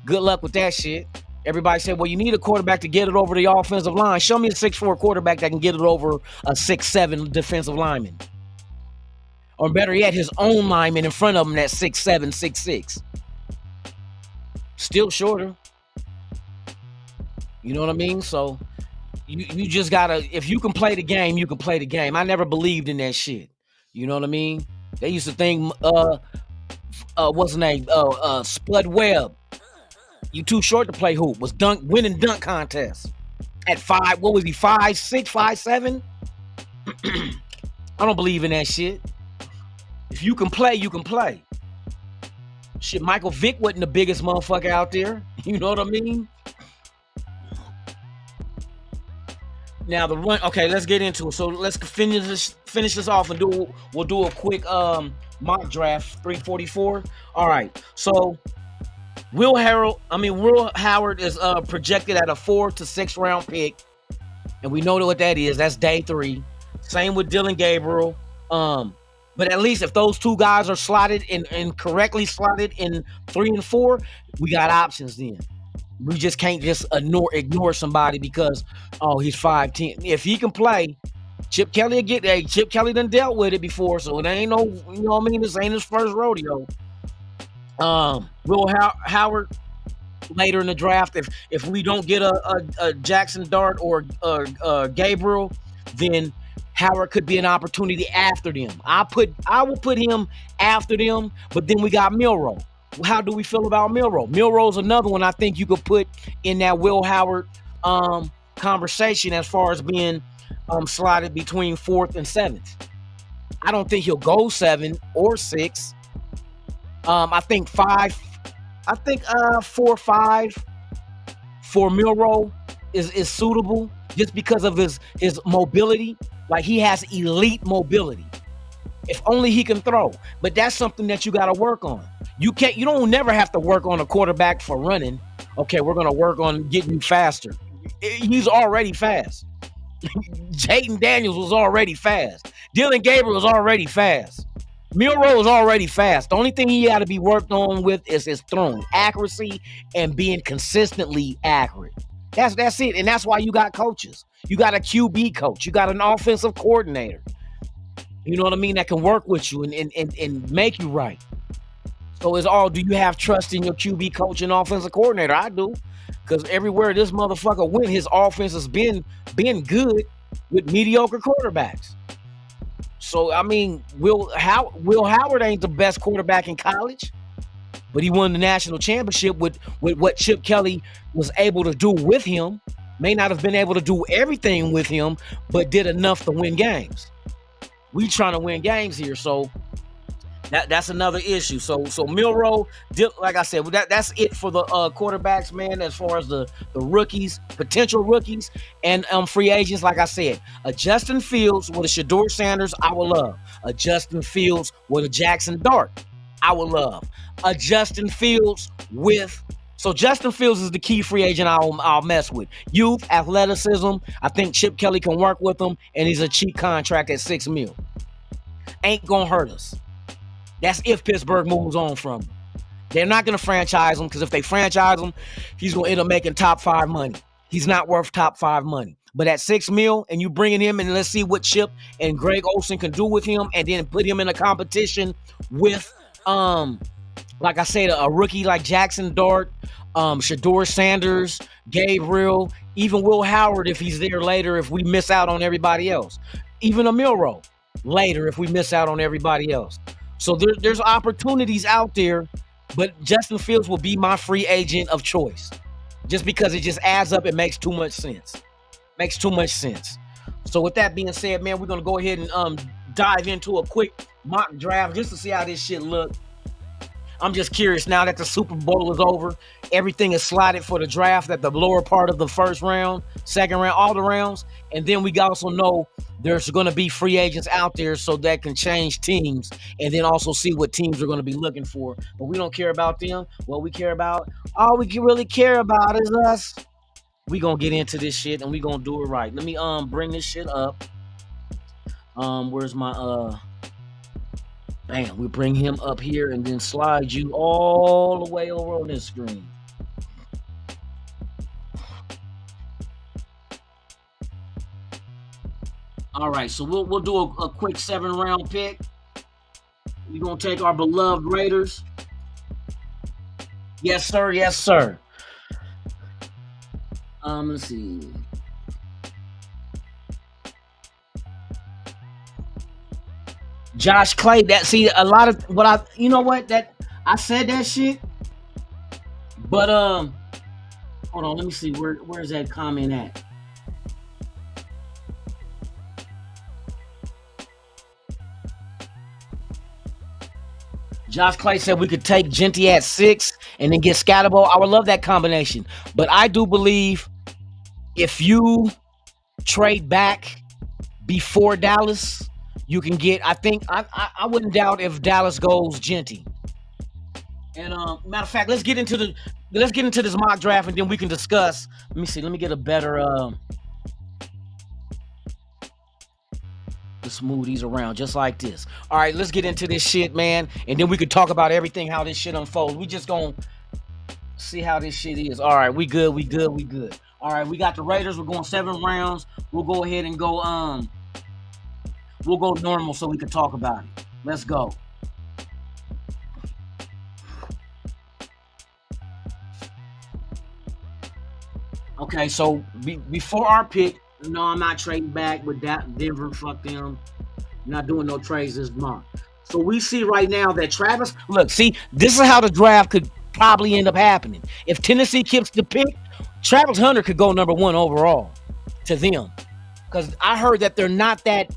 Good luck with that shit. Everybody said, well, you need a quarterback to get it over the offensive line. Show me a 6'4" quarterback that can get it over a 6'7" defensive lineman. Or better yet, his own lineman in front of him that's 6'7", 6'6". Still shorter. You know what I mean? So you just gotta, if you can play the game, you can play the game. I never believed in that shit. You know what I mean? They used to think, what's his name? Spud Webb. You too short to play hoop. Was winning dunk contest at 5. What was he? 5'6", 5'7"? I don't believe in that shit. If you can play, you can play. Shit, Michael Vick wasn't the biggest motherfucker out there. You know what I mean? Now the run. Okay, let's get into it. So let's finish this off and we'll do a quick mock draft 344. All right. So Will Howard is projected at a 4 to 6 round pick, and we know what that is. That's day 3. Same with Dylan Gabriel. But at least if those two guys are slotted and correctly slotted in 3 and 4, we got options then. We just can't just ignore somebody because, he's 5'10". If he can play, Chip Kelly will get there. Chip Kelly done dealt with it before, so it ain't no, you know what I mean? This ain't his first rodeo. Will Howard later in the draft, if we don't get a Jackson Dart or Gabriel, then Howard could be an opportunity after them. I will put him after them, but then we got Milroe. How do we feel about Milroe? Milroe's another one I think you could put in that Will Howard conversation as far as being slotted between 4th and 7th. I don't think he'll go 7 or 6. I think 5. I think 4-5 for Milroe is suitable just because of his mobility. Like, he has elite mobility. If only he can throw. But that's something that you got to work on. You don't never have to work on a quarterback for running. Okay, we're going to work on getting you faster. He's already fast. Jayden Daniels was already fast. Dylan Gabriel was already fast. Milroe is already fast. The only thing he got to be worked on with is his throwing accuracy and being consistently accurate. That's it. And that's why you got coaches. You got a QB coach. You got an offensive coordinator. You know what I mean? That can work with you and make you right. So it's all, do you have trust in your QB coach and offensive coordinator? I do. Because everywhere this motherfucker went, his offense has been good with mediocre quarterbacks. So, I mean, Will Howard ain't the best quarterback in college, but he won the national championship with what Chip Kelly was able to do with him. May not have been able to do everything with him, but did enough to win games. We trying to win games here, so that's another issue. So Milroe, like I said, that's it for the quarterbacks, man. As far as the rookies, potential rookies, and free agents, like I said, a Justin Fields with a Shedeur Sanders, I would love. A Justin Fields with a Jackson Dart, I would love. A Justin Fields with. So Justin Fields is the key free agent I'll mess with. Youth, athleticism. I think Chip Kelly can work with him, and he's a cheap contract at $6 million. Ain't gonna hurt us. That's if Pittsburgh moves on from him. They're not going to franchise him, because if they franchise him, he's going to end up making top 5 money. He's not worth top 5 money. But at $6 million, and you bringing him, and let's see what Chip and Greg Olsen can do with him, and then put him in a competition with, like I said, a rookie like Jackson Dart, Shedeur Sanders, Gabriel, even Will Howard if he's there later if we miss out on everybody else. Even a Milroe later if we miss out on everybody else. So there's opportunities out there, but Justin Fields will be my free agent of choice. Just because it just adds up, it makes too much sense. Makes too much sense. So with that being said, man, we're going to go ahead and dive into a quick mock draft just to see how this shit look. I'm just curious now that the Super Bowl is over. Everything is slotted for the draft at the lower part of the first round, second round, all the rounds. And then we also know there's going to be free agents out there so that can change teams and then also see what teams are going to be looking for. But we don't care about them. What we care about, all we really care about is us. We going to get into this shit and we going to do it right. Let me bring this shit up. Where's my bam, we bring him up here and then slide you all the way over on this screen. All right, so we'll do a quick 7-round pick. We're going to take our beloved Raiders. Yes, sir. Yes, sir. Let's see. Josh Clay, a lot of what I said that shit, but hold on, let me see where's that comment at. Josh Clay said we could take Genty at 6 and then get Scatterbo. I would love that combination, but I do believe if you trade back before Dallas, you can get. I think I wouldn't doubt if Dallas goes Genty. And matter of fact, let's get into this mock draft and then we can discuss. Let me see. Let me get a better. Let's move these around just like this. All right, let's get into this shit, man, and then we can talk about everything, how this shit unfolds. We just gonna see how this shit is. All right, we good. All right, we got the Raiders. We're going 7 rounds. We'll go ahead and go. We'll go normal so we can talk about it. Let's go. Okay, so before our pick, no, I'm not trading back with that Denver. Fuck them. Not doing no trades this month. So we see right now that Travis. Look, see, this is how the draft could probably end up happening. If Tennessee keeps the pick, Travis Hunter could go number 1 overall to them. Because I heard that they're not that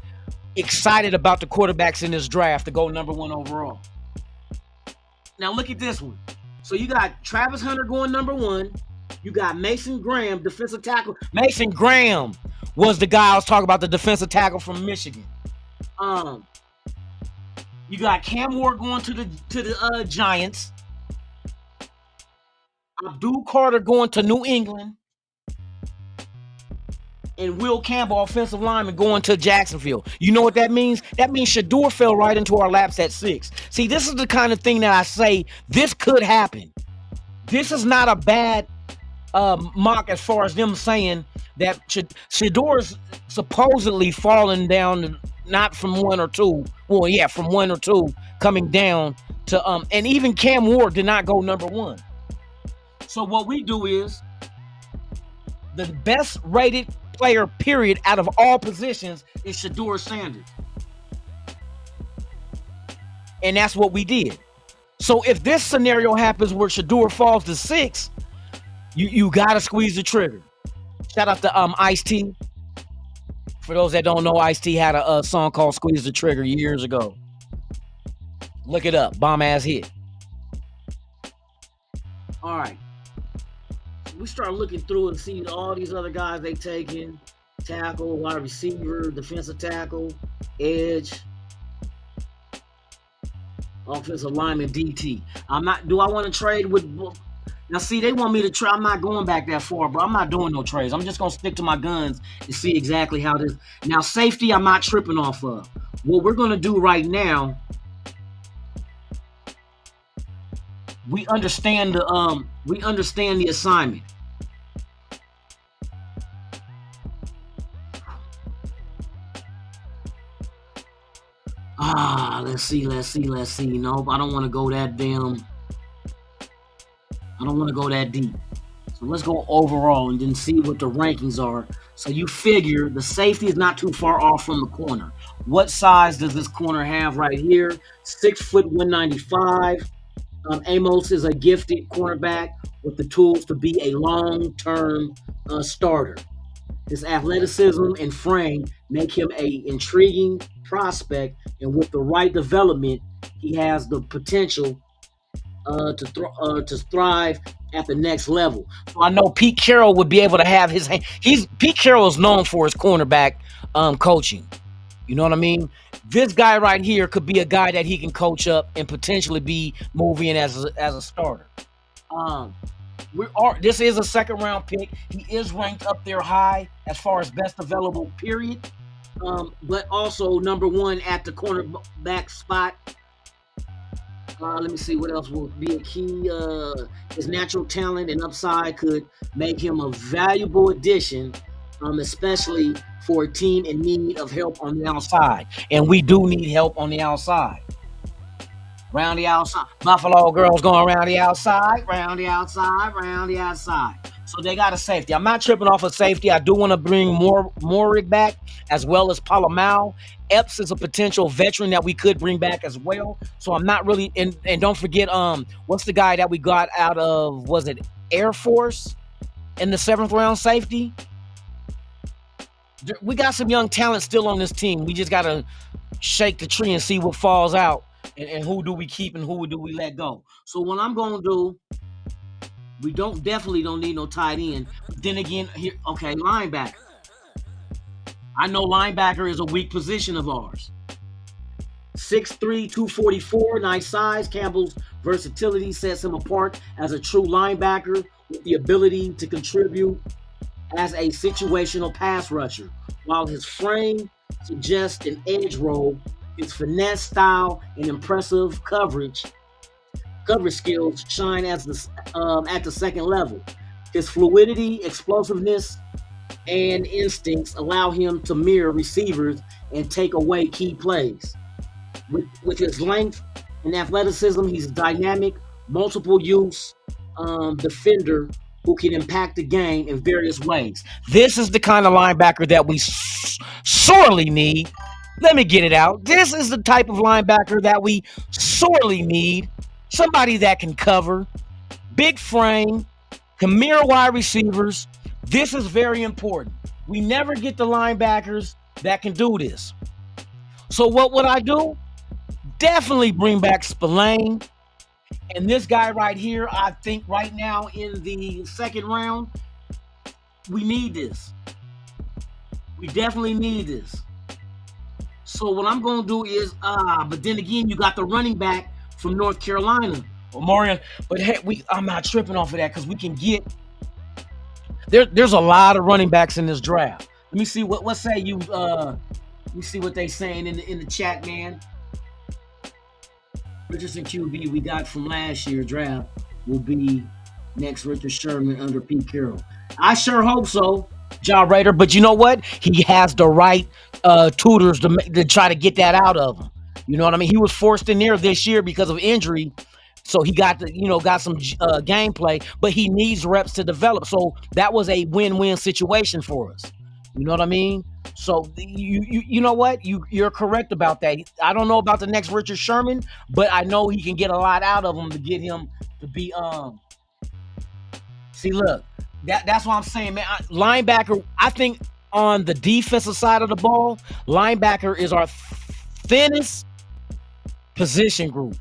excited about the quarterbacks in this draft to go number 1 overall. Now look at this one. So you got Travis Hunter going number 1. You got Mason Graham, defensive tackle. Mason Graham was the guy I was talking about, the defensive tackle from Michigan. You got Cam Ward going to the Giants. Abdul Carter going to New England. And Will Campbell, offensive lineman, going to Jacksonville. You know what that means? That means Shedeur fell right into our laps at 6. See, this is the kind of thing that I say this could happen. This is not a bad mock as far as them saying that Shador's supposedly falling down, not from 1 or 2. Well, yeah, from 1 or 2 coming down to and even Cam Ward did not go number 1. So what we do is the best rated player, period, out of all positions is Shador Sanders. And that's what we did. So if this scenario happens where Shador falls to 6, you gotta squeeze the trigger. Shout out to Ice-T. For those that don't know, Ice-T had a song called Squeeze the Trigger years ago. Look it up. Bomb ass hit. All right. We start looking through and see all these other guys they taking. Tackle, wide receiver, defensive tackle, edge, offensive lineman, DT. Do I want to trade with... Now, see, they want me to try. I'm not going back that far, bro. I'm not doing no trades. I'm just going to stick to my guns and see exactly how this... Now, safety, I'm not tripping off of. What we're going to do right now, we understand the assignment. Let's see. Nope, I don't want to go that damn... I don't want to go that deep. So let's go overall and then see what the rankings are. So you figure the safety is not too far off from the corner. What size does this corner have right here? 6 foot 195. Amos is a gifted cornerback with the tools to be a long-term starter. His athleticism and frame make him an intriguing prospect, and with the right development, he has the potential to thrive at the next level. So I know Pete Carroll would be able to have his hand. Pete Carroll is known for his cornerback coaching. You know what I mean? This guy right here could be a guy that he can coach up and potentially be moving as a starter. This is a 2nd round pick. He is ranked up there high as far as best available, period. But also number 1 at the cornerback spot. Let me see what else will be a key. His natural talent and upside could make him a valuable addition, especially for a team in need of help on the outside. And we do need help on the outside. Round the outside. Buffalo girls going round the outside, round the outside, round the outside. So they got a safety. I'm not tripping off of safety. I do want to bring Morik back as well as Palomau. Epps is a potential veteran that we could bring back as well. So I'm not really... And don't forget, what's the guy that we got out of, was it Air Force in the 7th round safety? We got some young talent still on this team. We just got to shake the tree and see what falls out. And who do we keep and who do we let go? So what I'm going to do... We definitely don't need no tight end. But then again, here, okay, linebacker. I know linebacker is a weak position of ours. 6'3", 244, nice size. Campbell's versatility sets him apart as a true linebacker with the ability to contribute as a situational pass rusher. While his frame suggests an edge role, his finesse style and impressive coverage skills shine at the 2nd level. His fluidity, explosiveness, and instincts allow him to mirror receivers and take away key plays. With his length and athleticism, he's a dynamic, multiple use defender who can impact the game in various ways. This is the kind of linebacker that we sorely need. Let me get it out. This is the type of linebacker that we sorely need. Somebody that can cover, big frame, can mirror wide receivers. This is very important. We never get the linebackers that can do this. So what would I do? Definitely bring back Spillane. And this guy right here, I think right now in the 2nd round, we need this. We definitely need this. So what I'm going to do is, but then again, you got the running back from North Carolina, Omarion. But hey, I'm not tripping off of that because we can get... There's a lot of running backs in this draft. Let me see what say you... let me see what they saying in the chat, man. Richardson QB we got from last year's draft will be next Richard Sherman under Pete Carroll. I sure hope so, John Rader. But you know what? He has the right tutors to try to get that out of him. You know what I mean? He was forced in there this year because of injury. So he got got some gameplay, but he needs reps to develop. So that was a win-win situation for us. You know what I mean? So you know what? You're correct about that. I don't know about the next Richard Sherman, but I know he can get a lot out of him to get him to be See, look, that's what I'm saying, man. Linebacker, I think on the defensive side of the ball, linebacker is our thinnest position group.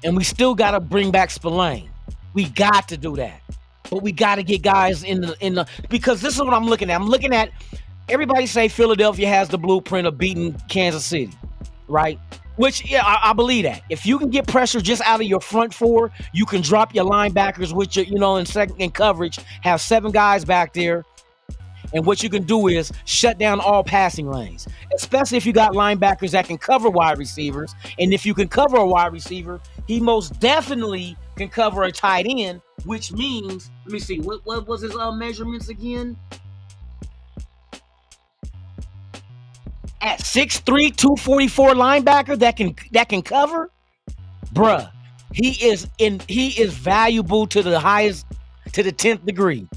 And we still got to bring back Spillane. We got to do that. But we got to get guys in the because this is what I'm looking at. I'm looking at everybody say Philadelphia has the blueprint of beating Kansas City, right? Which, yeah, I believe that. If you can get pressure just out of your front four, you can drop your linebackers, which, in coverage, have 7 guys back there. And what you can do is shut down all passing lanes, especially if you got linebackers that can cover wide receivers. And if you can cover a wide receiver, he most definitely can cover a tight end, which means, let me see, what was his measurements again? At 6'3", 244 linebacker that can cover, bruh, he is valuable to the 10th degree.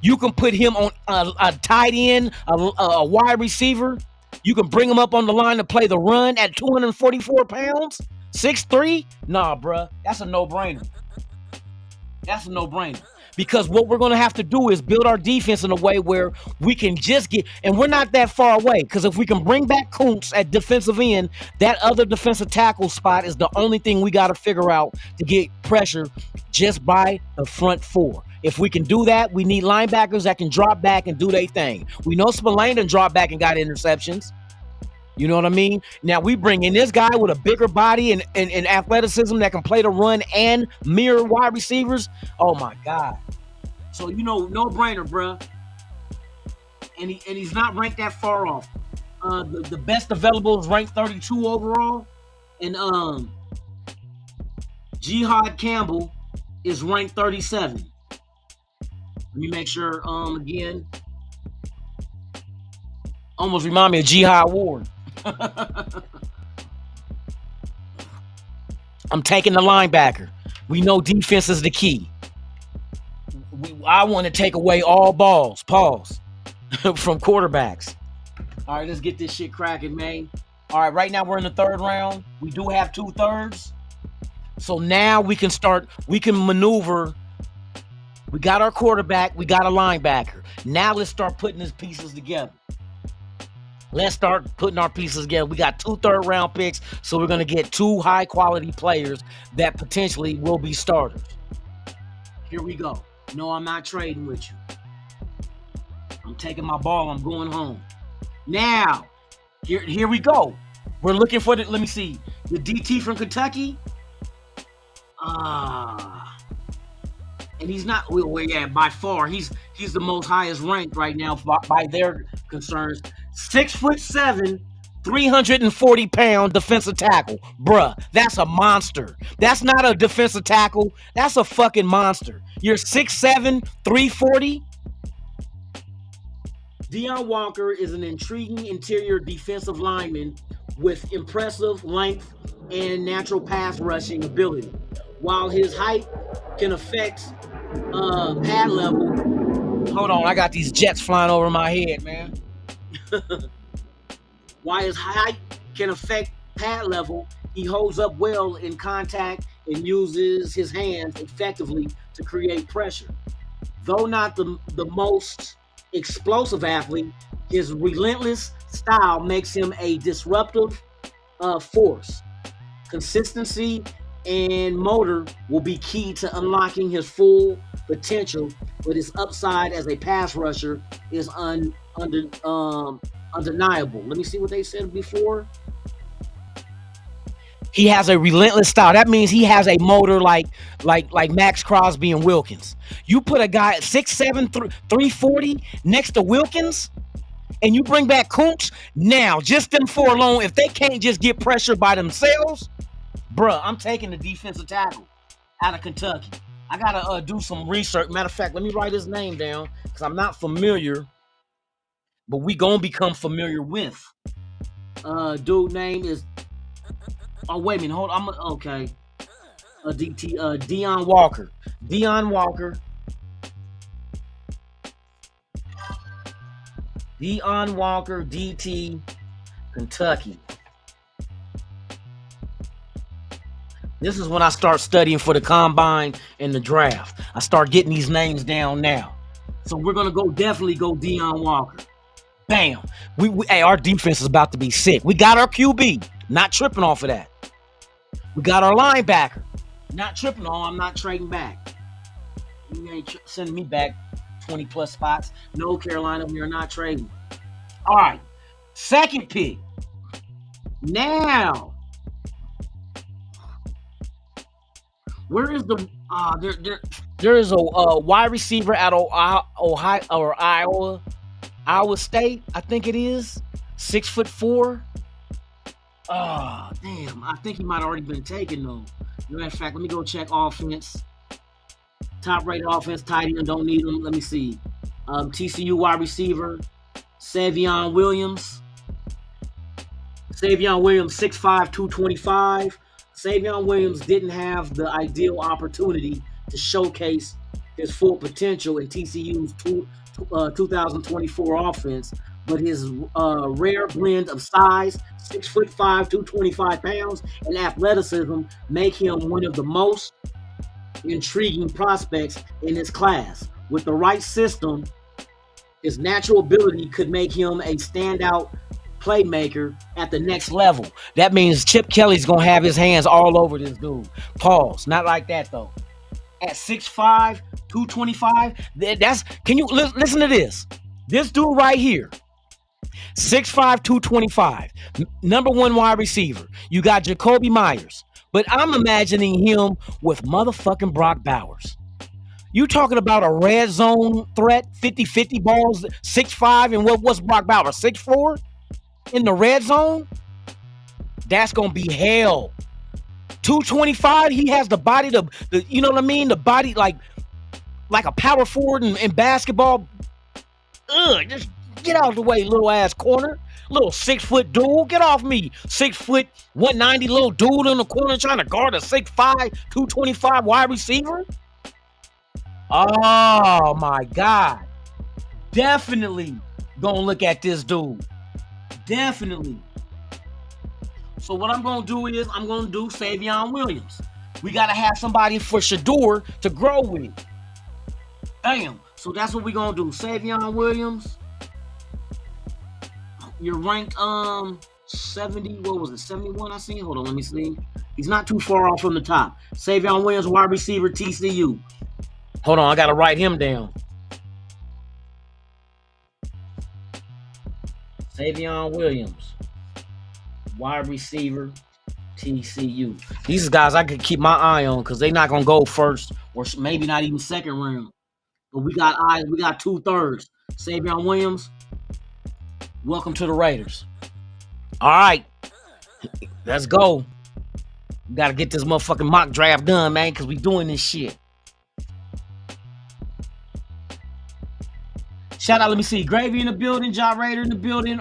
You can put him on a tight end, a wide receiver. You can bring him up on the line to play the run at 244 pounds, 6'3". Nah, bruh, that's a no-brainer. That's a no-brainer. Because what we're going to have to do is build our defense in a way where we can just get, and we're not that far away, because if we can bring back Kuntz at defensive end, that other defensive tackle spot is the only thing we got to figure out to get pressure just by the front four. If we can do that, we need linebackers that can drop back and do their thing. We know Spillane done dropped back and got interceptions. You know what I mean? Now we bring in this guy with a bigger body and athleticism that can play the run and mirror wide receivers. Oh my God. So, no brainer, bruh. And he's not ranked that far off. The best available is ranked 32 overall. And Jihad Campbell is ranked 37. Let me make sure again. Almost remind me of Jihad Ward. I'm taking the linebacker. We know defense is the key. I want to take away all balls, pause, from quarterbacks. All right, let's get this shit cracking, man. All right, right now we're in the 3rd round. We do have 2/3. So now we can maneuver. We got our quarterback. We got a linebacker. Now let's start putting these pieces together. Let's start putting our pieces together. We got 2 third-round picks, so we're going to get 2 high-quality players that potentially will be starters. Here we go. No, I'm not trading with you. I'm taking my ball. I'm going home. Now, here we go. We're looking for let me see, the DT from Kentucky. And he's not, by far, he's the most highest ranked right now by their concerns. 6'7", 340-pound defensive tackle. Bruh, that's a monster. That's not a defensive tackle. That's a fucking monster. You're 6'7", 340. Deion Walker is an intriguing interior defensive lineman with impressive length and natural pass rushing ability. While his height can affect pad level. Hold on, I got these jets flying over my head, man. While his height can affect pad level, he holds up well in contact and uses his hands effectively to create pressure. Though not the most explosive athlete, his relentless style makes him a disruptive force. Consistency and motor will be key to unlocking his full potential, but his upside as a pass rusher is undeniable. Let me see what they said before. He has a relentless style. That means he has a motor like Max Crosby and Wilkins. You put a guy at 6'7", 340 next to Wilkins, and you bring back Kuntz. Now, just them 4 alone, if they can't just get pressure by themselves, bruh, I'm taking the defensive tackle out of Kentucky. I gotta do some research. Matter of fact, let me write his name down because I'm not familiar, but we gonna become familiar with. Dude name is. Oh wait a minute, hold on. Okay. Dion Walker. Dion Walker. Dion Walker, DT, Kentucky. This is when I start studying for the combine and the draft. I start getting these names down now. So we're gonna definitely go Dion Walker. Bam. Hey, our defense is about to be sick. We got our QB, not tripping off of that. We got our linebacker, not tripping on. I'm not trading back. You ain't sending me back 20 plus spots. No, Carolina, we are not trading. All right, second pick. Now, where is the there is a wide receiver at Ohio or Iowa State, I think it is, 6'4". Oh, damn, I think he might have already been taken though. Matter of fact, let me go check offense. Top rated offense, tight end, don't need him. Let me see. TCU wide receiver, Savion Williams. Savion Williams, 6'5", 225. Savion Williams didn't have the ideal opportunity to showcase his full potential in TCU's 2024 offense, but his rare blend of size, 6'5", 225 pounds, and athleticism make him one of the most intriguing prospects in his class. With the right system, his natural ability could make him a standout playmaker at the next level. That means Chip Kelly's gonna have his hands all over this dude. Pause. Not like that though. At 6'5", 225, can you listen to this? This dude right here, 6'5", 225, number one wide receiver. You got Jacoby Myers, but I'm imagining him with motherfucking Brock Bowers. You talking about a red zone threat, 50-50 balls, 6'5", and what's Brock Bowers, 6'4"? In the red zone? That's gonna be hell. 225, he has the body, the you know what I mean? The body like a power forward in basketball. Just get out of the way, little ass corner. Little 6-foot dude. Get off me. 6 foot, 190 little dude in the corner trying to guard a 6'5", 225 wide receiver. Oh my God. Definitely gonna look at this dude. Definitely. So what I'm gonna do is I'm gonna do Savion Williams. We gotta have somebody for Shador to grow with. Damn. So that's what we're gonna do. Savion Williams. You're ranked 70. What was it? 71. I see. Hold on. Let me see. He's not too far off from the top. Savion Williams, wide receiver, TCU. Hold on. I gotta write him down. Savion Williams, wide receiver, TCU. These guys I could keep my eye on because they're not gonna go first or maybe not even second round. But we got 2/3. Savion Williams, welcome to the Raiders. All right, let's go. We gotta get this motherfucking mock draft done, man, because we doing this shit. Shout out, let me see. Gravy in the building, Ja Raider in the building.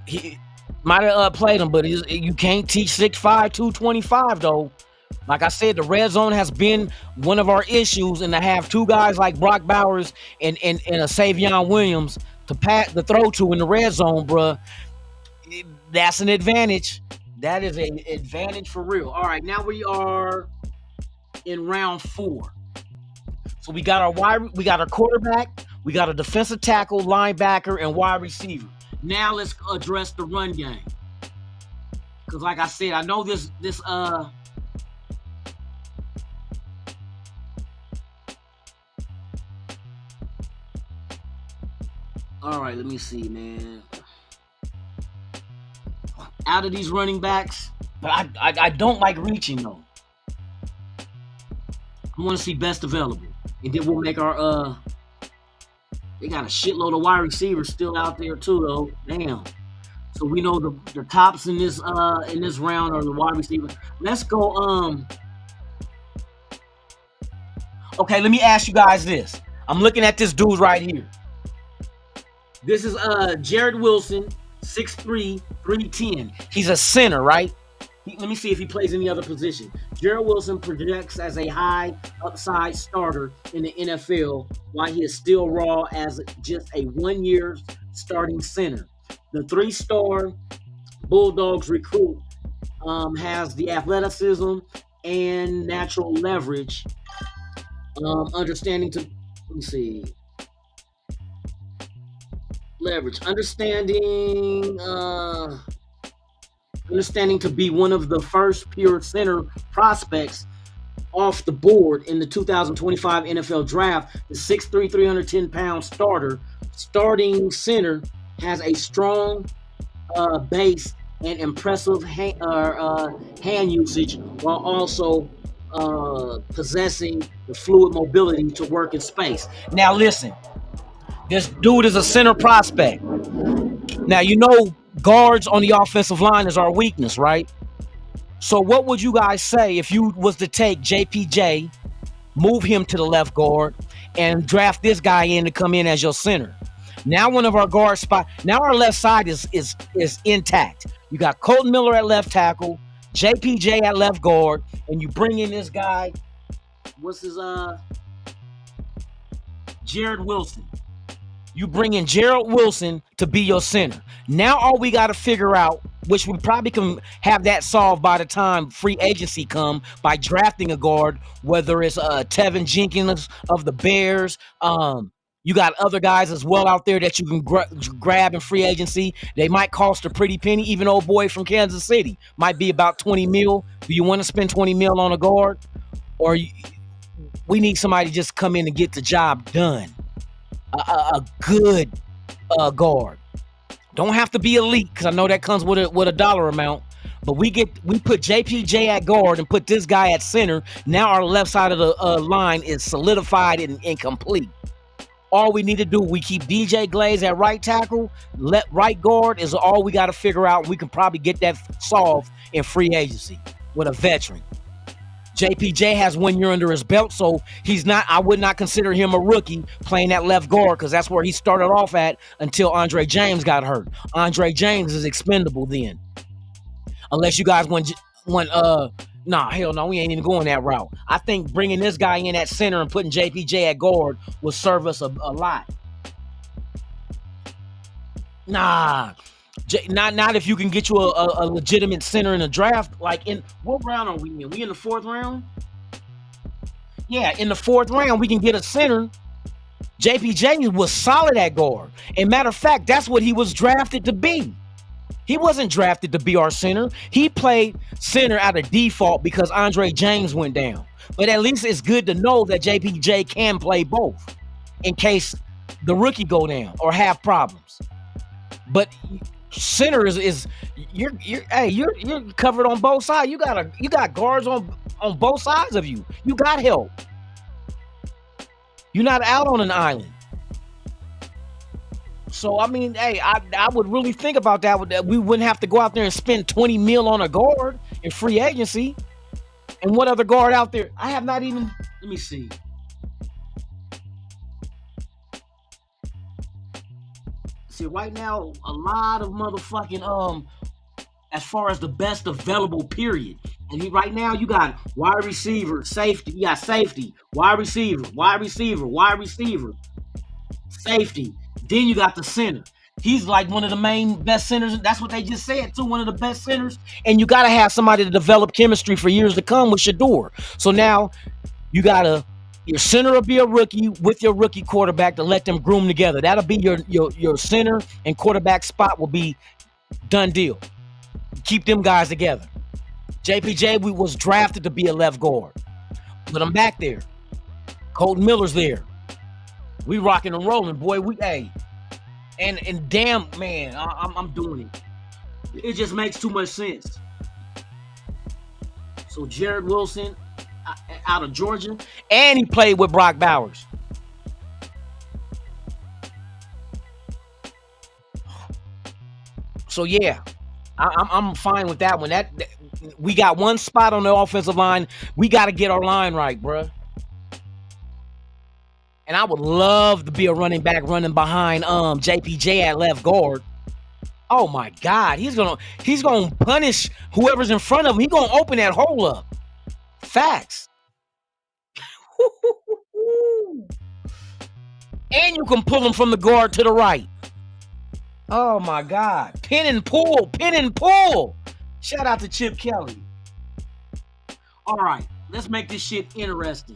He might have played him, but you can't teach 6'5", 225 though. Like I said, the red zone has been one of our issues, and to have two guys like Brock Bowers and a Savion Williams to throw to in the red zone, bruh, that's an advantage. That is an advantage for real. All right, now we are in round 4. So we got our quarterback, we got a defensive tackle, linebacker, and wide receiver. Now let's address the run game. Because like I said, I know this all right, let me see, man. Out of these running backs, but I don't like reaching though. I want to see best available, and then we'll make our They got a shitload of wide receivers still out there too, though. Damn. So we know the tops in this round are the wide receivers. Let's go. Okay, let me ask you guys this. I'm looking at this dude right here. This is Jared Wilson, 6'3", 310. He's a center, right? Let me see if he plays any other position. Jared Wilson projects as a high upside starter in the NFL, while he is still raw as just a 1-year starting center. The 3-star Bulldogs recruit has the athleticism and natural leverage. Understanding to be one of the first pure center prospects off the board in the 2025 NFL Draft. The 6'3", 310-pound starting center has a strong base and impressive hand usage, while also possessing the fluid mobility to work in space. Now listen, this dude is a center prospect. Now, you know, guards on the offensive line is our weakness, right? So what would you guys say if you was to take JPJ, move him to the left guard, and draft this guy in to come in as your center? Now one of our guard spot. Now our left side is intact. You got Colton Miller at left tackle, JPJ at left guard, and you bring in this guy. What's his Jared Wilson. You bring in Jared Wilson to be your center. Now all we got to figure out, which we probably can have that solved by the time free agency come, by drafting a guard, whether it's Tevin Jenkins of the Bears. You got other guys as well out there that you can grab in free agency. They might cost a pretty penny. Even old boy from Kansas City might be about 20 mil. Do you want to spend 20 mil on a guard? Or we need somebody to just come in and get the job done. A good guard. Don't have to be elite, because I know that comes with a dollar amount. But we put JPJ at guard and put this guy at center. Now our left side of the line is solidified and complete. All we need to do, we keep DJ Glaze at right tackle. Right guard is all we got to figure out. We can probably get that solved in free agency with a veteran. JPJ has 1 year under his belt, so I would not consider him a rookie playing that left guard, because that's where he started off at until Andre James got hurt. Andre James is expendable then. Unless you guys want hell no, we ain't even going that route. I think bringing this guy in at center and putting JPJ at guard will serve us a lot. Not if you can get you a legitimate center in the draft. Like, in what round are we in? We in the 4th round? Yeah, in the 4th round, we can get a center. JPJ was solid at guard. And matter of fact, that's what he was drafted to be. He wasn't drafted to be our center. He played center out of default because Andre James went down. But at least it's good to know that JPJ can play both in case the rookie go down or have problems. But center is you're covered on both sides. You got guards on both sides of you. You got help. You're not out on an island. So I mean, hey, I would really think about that. We wouldn't have to go out there and spend 20 mil on a guard in free agency. And what other guard out there? I have not even. Let me see. See, right now, a lot of motherfucking as far as the best available, period. And right now, you got wide receiver, safety. You got safety, wide receiver, safety. Then you got the center. He's like one of the main best centers. That's what they just said too. One of the best centers. And you got to have somebody to develop chemistry for years to come with Shador. So now you got your center will be a rookie with your rookie quarterback to let them groom together. That'll be your center and quarterback spot will be done deal. Keep them guys together. JPJ was drafted to be a left guard. Put him back there. Colton Miller's there. We rocking and rolling, boy. And damn, man, I'm doing it. It just makes too much sense. So Jared Wilson out of Georgia, and he played with Brock Bowers. So yeah, I'm fine with that one. That we got one spot on the offensive line. We got to get our line right, bruh. And I would love to be a running back running behind JPJ at left guard. Oh my God, he's gonna punish whoever's in front of him. He's gonna open that hole up. Facts. And you can pull him from the guard to the right. Oh my God. Pin and pull. Pin and pull. Shout out to Chip Kelly. All right, let's make this shit interesting.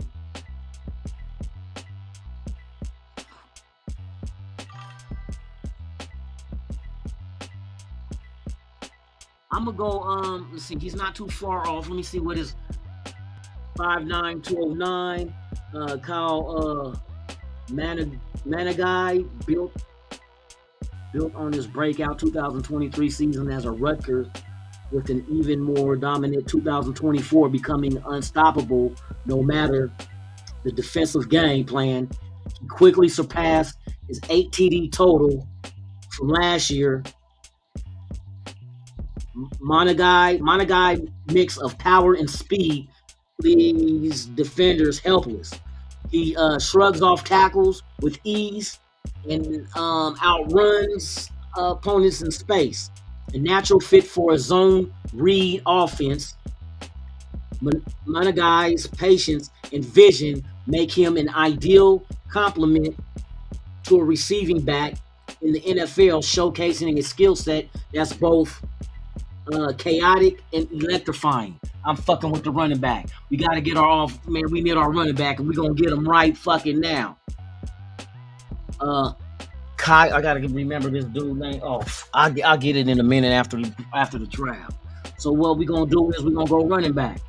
I'm gonna go, let's see, he's not too far off. Let me see what his 5'9", 209, Kyle Managai built on his breakout 2023 season as a Rutgers, with an even more dominant 2024, becoming unstoppable no matter the defensive game plan. He quickly surpassed his 8 TD total from last year. Managai mix of power and speed leaves defenders helpless. He shrugs off tackles with ease and outruns opponents in space. A natural fit for a zone read offense. Managai's patience and vision make him an ideal complement to a receiving back in the NFL, showcasing a skill set that's both chaotic and electrifying. I'm fucking with the running back. We got to get we need our running back, and we're going to get him right fucking now. Kai, I got to remember this dude name. Oh, I'll get it in a minute after the draft. So what we're going to do is we're going to go running back.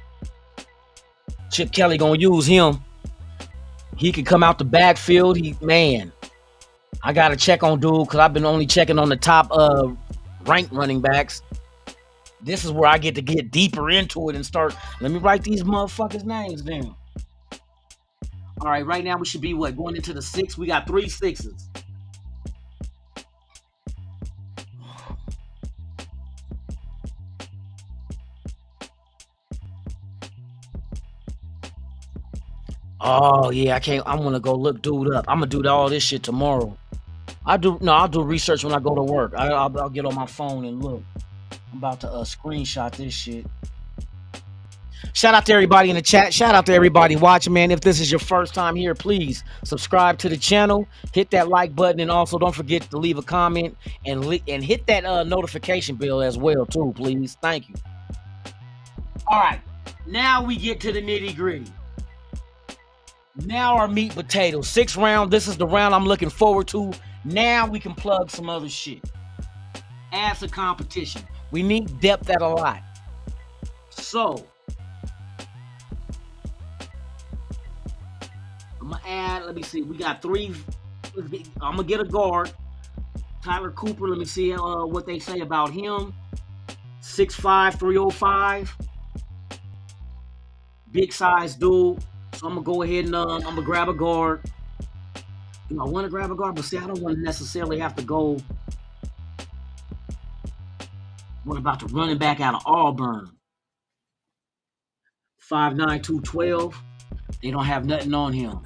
Chip Kelly going to use him. He can come out the backfield. I got to check on dude because I've been only checking on the top ranked running backs. This is where I get to get deeper into it and start. Let me write these motherfuckers' names down. All right, right now we should be going into the 6. We got 3 6s. Oh yeah, I can't. I'm gonna go look dude up. I'm gonna do all this shit tomorrow. I'll do research when I go to work. I'll get on my phone and look. I'm about to screenshot this shit. Shout out to everybody in the chat. Shout out to everybody watching, man. If this is your first time here, please subscribe to the channel. Hit that like button, and also don't forget to leave a comment and hit that notification bell as well, too, please. Thank you. All right, now we get to the nitty gritty. Now our meat potatoes. 6th round. This is the round I'm looking forward to. Now we can plug some other shit. Add some competition. We need depth at a lot. So I'm gonna add. Let me see. We got 3. I'm gonna get a guard. Tyler Cooper. Let me see what they say about him. 6'5", 305. Big size dude. So I'm gonna go ahead and I'm gonna grab a guard. Do I want to grab a guard? But see, I don't want to necessarily have to go. What about the running back out of Auburn? 5'9", 212. They don't have nothing on him.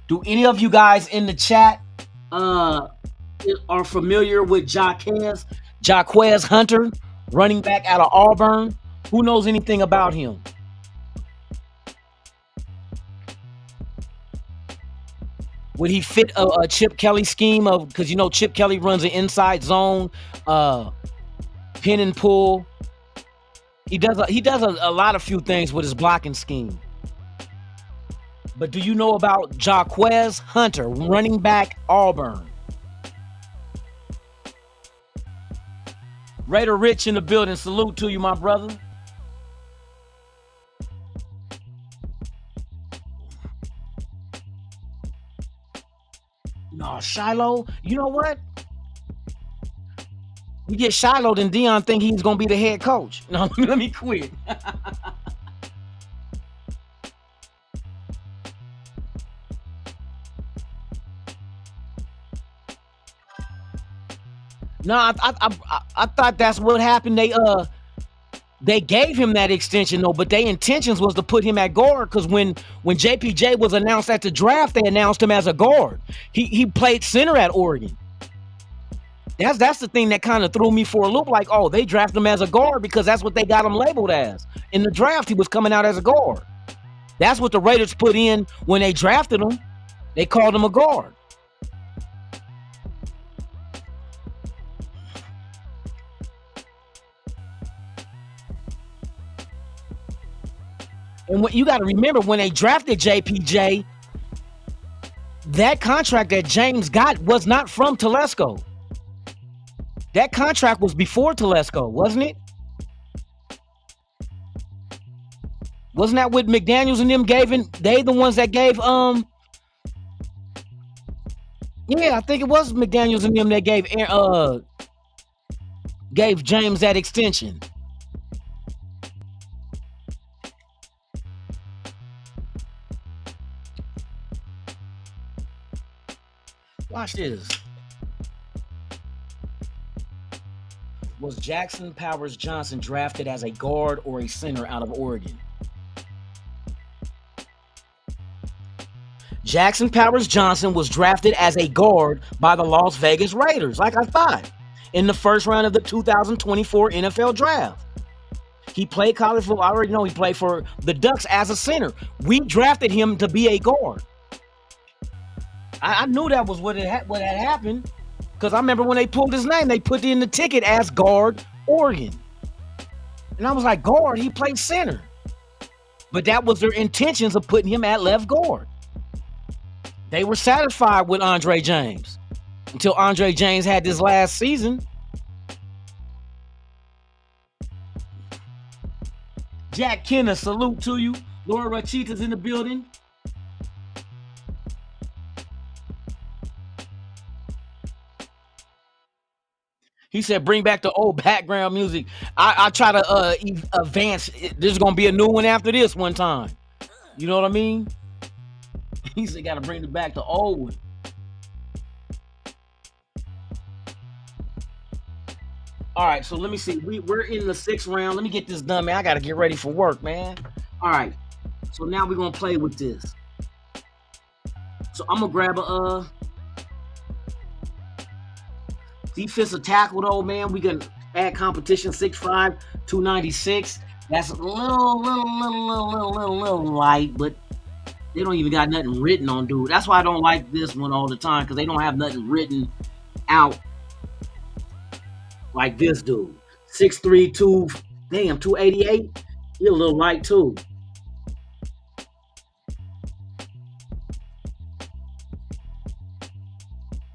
Do any of you guys in the chat are familiar with Jaquez Hunter, running back out of Auburn? Who knows anything about him? Would he fit a Chip Kelly scheme of, because Chip Kelly runs an inside zone, pin and pull. He does a lot of few things with his blocking scheme. But do you know about Jaquez Hunter, running back Auburn? Raider Rich in the building. Salute to you, my brother. No, Shiloh. You know what? We get Shiloh, then Dion think he's gonna be the head coach. No, let me quit. No, I thought that's what happened. They gave him that extension though, but their intentions was to put him at guard because when JPJ was announced at the draft, they announced him as a guard. He played center at Oregon. That's the thing that kind of threw me for a loop. Like, oh, they drafted him as a guard because that's what they got him labeled as. In the draft, he was coming out as a guard. That's what the Raiders put in when they drafted him. They called him a guard. And what you got to remember, when they drafted JPJ, that contract that James got was not from Telesco. That contract was before Telesco, wasn't it? Wasn't that what McDaniels and them gave? They the ones that gave yeah, I think it was McDaniels and them that gave James that extension. Watch this. Was Jackson Powers Johnson drafted as a guard or a center out of Oregon? Jackson Powers Johnson was drafted as a guard by the Las Vegas Raiders, like I thought, in the first round of the 2024 NFL Draft. He played college football. I already know he played for the Ducks as a center. We drafted him to be a guard. I knew that was what had happened. Because I remember when they pulled his name, they put in the ticket as guard Oregon. And I was like, guard, he played center. But that was their intentions of putting him at left guard. They were satisfied with Andre James until Andre James had this last season. Jack Kenna, salute to you. Laura Rachita's in the building. He said, bring back the old background music. I try to advance. There's going to be a new one after this one time. You know what I mean? He said, got to bring it back to old one. All right, so let me see. We're in the 6th round. Let me get this done, man. I got to get ready for work, man. All right, so now we're going to play with this. So I'm going to grab a defensive tackle, though, man. We can add competition 6'5", 296. That's a little light, but they don't even got nothing written on, dude. That's why I don't like this one all the time, because they don't have nothing written out like this dude. 6'3", 288. He a little light, too.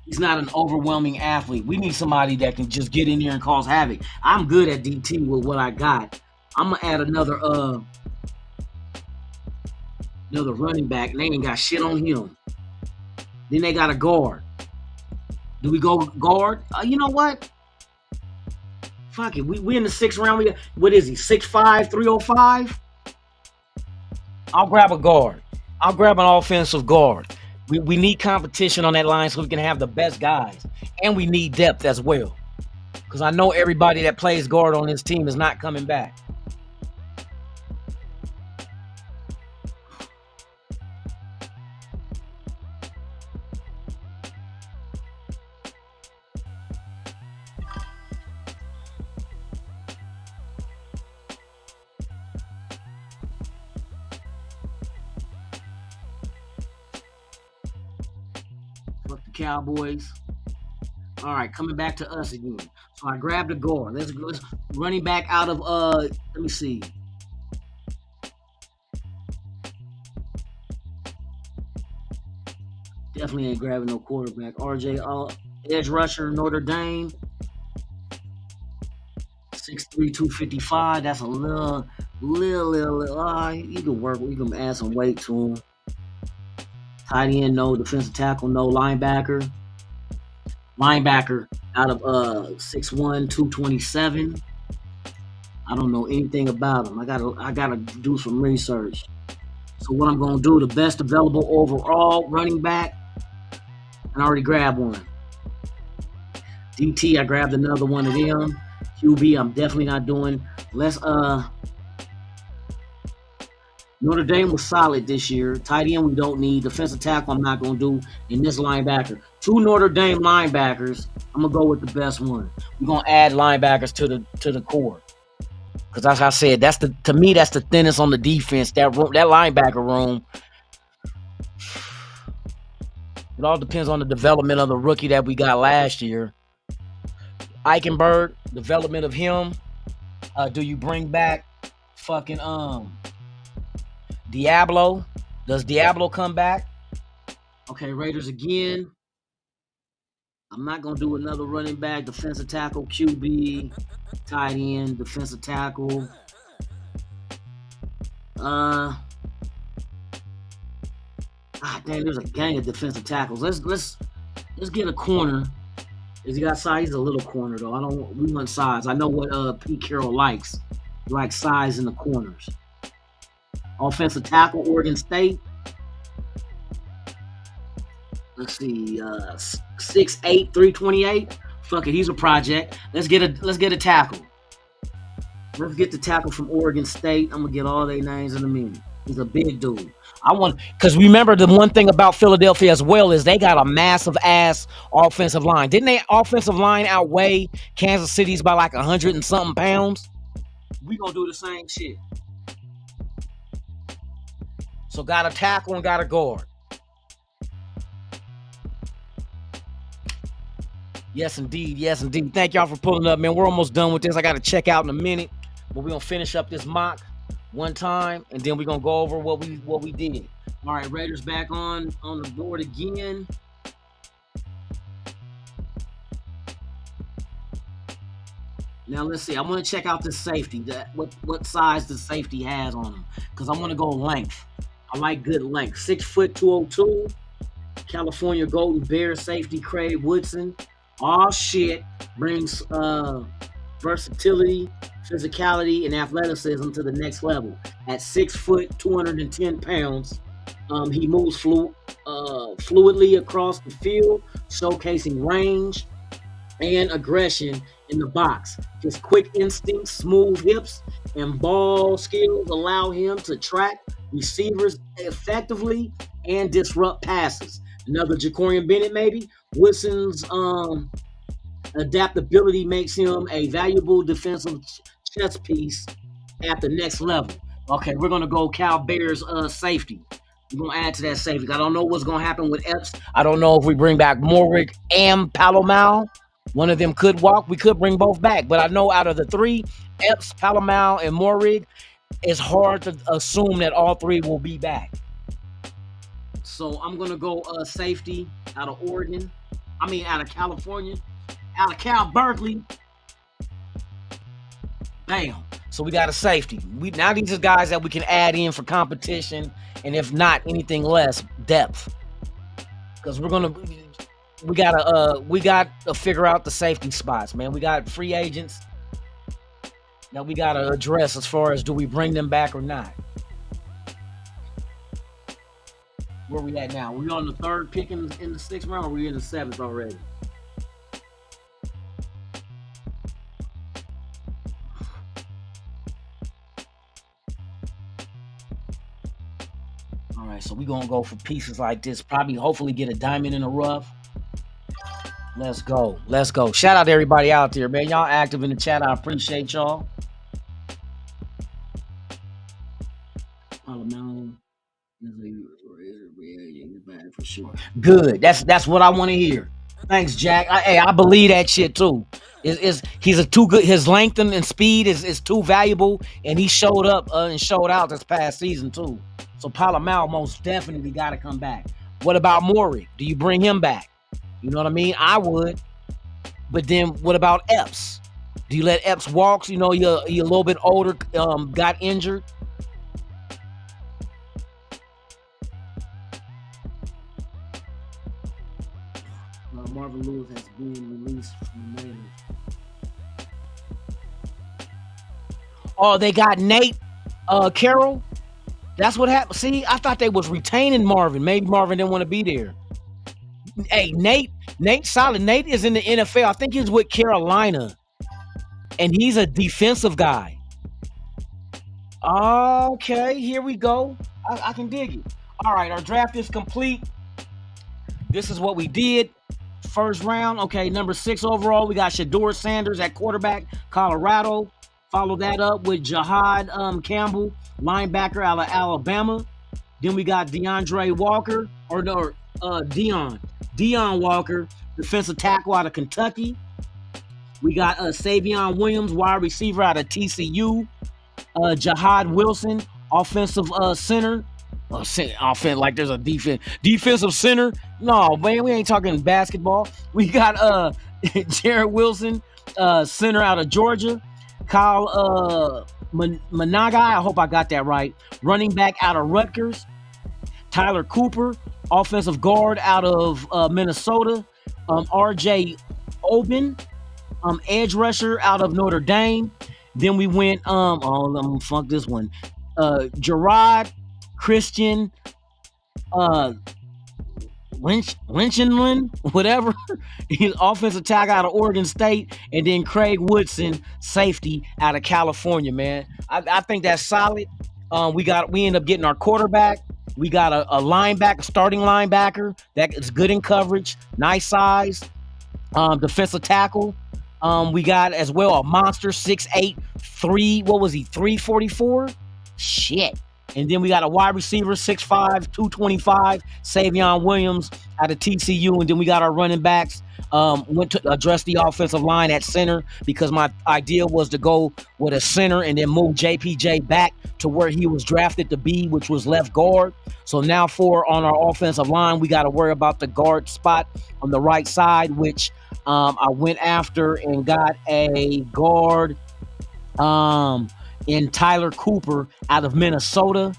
He's not an overwhelming athlete. We need somebody that can just get in here and cause havoc. I'm good at DT with what I got. I'm gonna add another running back. They ain't got shit on him. Then they got a guard. Do we go guard? You know what? Fuck it. We in the 6th round. What is he? 6'5", 305? I'll grab a guard. I'll grab an offensive guard. We need competition on that line so we can have the best guys. And we need depth as well. Because I know everybody that plays guard on this team is not coming back. Cowboys. All right, coming back to us again. So I grabbed a guard. Let's running back out of let me see. Definitely ain't grabbing no quarterback. RJ edge rusher, Notre Dame. 6'3", 255. That's a little. You can work. You can add some weight to him. Tight end, no. Defensive tackle, no. Linebacker out of 6'1", 227. I don't know anything about him. I gotta do some research. So what I'm gonna do, the best available overall running back, and I already grabbed one. DT, I grabbed another one of them. QB, I'm definitely not doing. Let's Notre Dame was solid this year. Tight end we don't need. Defensive tackle I'm not gonna do. And this linebacker. 2 Notre Dame linebackers. I'm gonna go with the best one. We're gonna add linebackers to the core. Because as I said, to me that's the thinnest on the defense. That linebacker room. It all depends on the development of the rookie that we got last year. Eichenberg, development of him. Do you bring back fucking Diablo? Does Diablo come back? Okay, Raiders again. I'm not gonna do another running back, defensive tackle, QB, tight end, defensive tackle. Damn, there's a gang of defensive tackles. Let's get a corner. Is he got size? He's a little corner though. We want size. I know what Pete Carroll likes. He likes size in the corners. Offensive tackle, Oregon State. Let's see, 6'8", 328. Fuck it, he's a project. Let's get a tackle. Let's get the tackle from Oregon State. I'm gonna get all their names in a minute. He's a big dude. Because remember the one thing about Philadelphia as well is they got a massive ass offensive line. Didn't they offensive line outweigh Kansas City's by like 100 and something pounds? We gonna do the same shit. So got a tackle and got a guard. Yes, indeed. Yes, indeed. Thank y'all for pulling up, man. We're almost done with this. I got to check out in a minute. But we're going to finish up this mock one time, and then we're going to go over what we did. All right, Raiders back on the board again. Now, let's see. I want to check out this safety. What size the safety has on him. Because I want to go length. I like good length. 6 foot 202. California Golden Bear safety Craig Woodson. All shit brings versatility, physicality, and athleticism to the next level. At 6 foot, 210 pounds, he moves fluidly across the field, showcasing range and aggression in the box. His quick instincts, smooth hips, and ball skills allow him to track receivers effectively and disrupt passes. Another Jacorian Bennett, maybe. Woodson's adaptability makes him a valuable defensive chess piece at the next level. Okay, we're going to go Cal Bears safety. We're going to add to that safety. I don't know what's going to happen with Epps. I don't know if we bring back Morrig and Palomar. One of them could walk. We could bring both back. But I know out of the three, Epps, Palomar, and Morrig, it's hard to assume that all three will be back. So I'm going to go safety out of Oregon. Out of California. Out of Cal Berkeley. Bam. So we got a safety. Now these are guys that we can add in for competition, and if not anything less, depth. Because we gotta figure out the safety spots, man. We got free agents that we gotta address as far as do we bring them back or not. Where we at now? We on the third pick in the 6th round, or we in the 7th already? All right, so we're gonna go for pieces like this. Probably, hopefully, get a diamond in the rough. Let's go. Let's go. Shout out to everybody out there, man. Y'all active in the chat. I appreciate y'all. For sure. Good. That's what I want to hear. Thanks, Jack. I believe that shit too. He's a too good. His length and speed is too valuable, and he showed up and showed out this past season too. So Palomar most definitely got to come back. What about Morrig? Do you bring him back? You know what I mean? I would. But then what about Epps? Do you let Epps walk? You know, you're a little bit older, got injured. Marvin Lewis has been released from the Raiders. Oh, they got Nate Carroll. That's what happened. See, I thought they was retaining Marvin. Maybe Marvin didn't want to be there. Hey, Nate solid. Nate is in the NFL. I think he's with Carolina, and he's a defensive guy. Okay, here we go. I can dig it. All right, our draft is complete. This is what we did. First round, okay, number 6 overall, we got Shedeur Sanders at quarterback, Colorado. Follow that up with Jahad Campbell, linebacker out of Alabama. Then we got Deon Walker, defensive tackle out of Kentucky. We got Savion Williams, wide receiver out of TCU. Jahad Wilson, offensive center. Offense, like there's a defensive center. No, man, we ain't talking basketball. We got Jared Wilson, center out of Georgia. Kyle Managai, I hope I got that right. Running back out of Rutgers. Tyler Cooper, offensive guard out of Minnesota. RJ Oben, edge rusher out of Notre Dame. Then we went, I'm gonna fuck this one. Gerard Christian Winchenlin, whatever. He's offensive tackle out of Oregon State. And then Craig Woodson, safety out of California, man. I think that's solid. We end up getting our quarterback. We got a linebacker, starting linebacker that is good in coverage, nice size. Defensive tackle. We got as well a monster 6'8", 344? Shit. And then we got a wide receiver 6'5", 225, Savion Williams out of TCU. And then we got our running backs. Went to address the offensive line at center because my idea was to go with a center and then move JPJ back to where he was drafted to be, which was left guard. So now on our offensive line, we got to worry about the guard spot on the right side, which I went after and got a guard in Tyler Cooper out of Minnesota,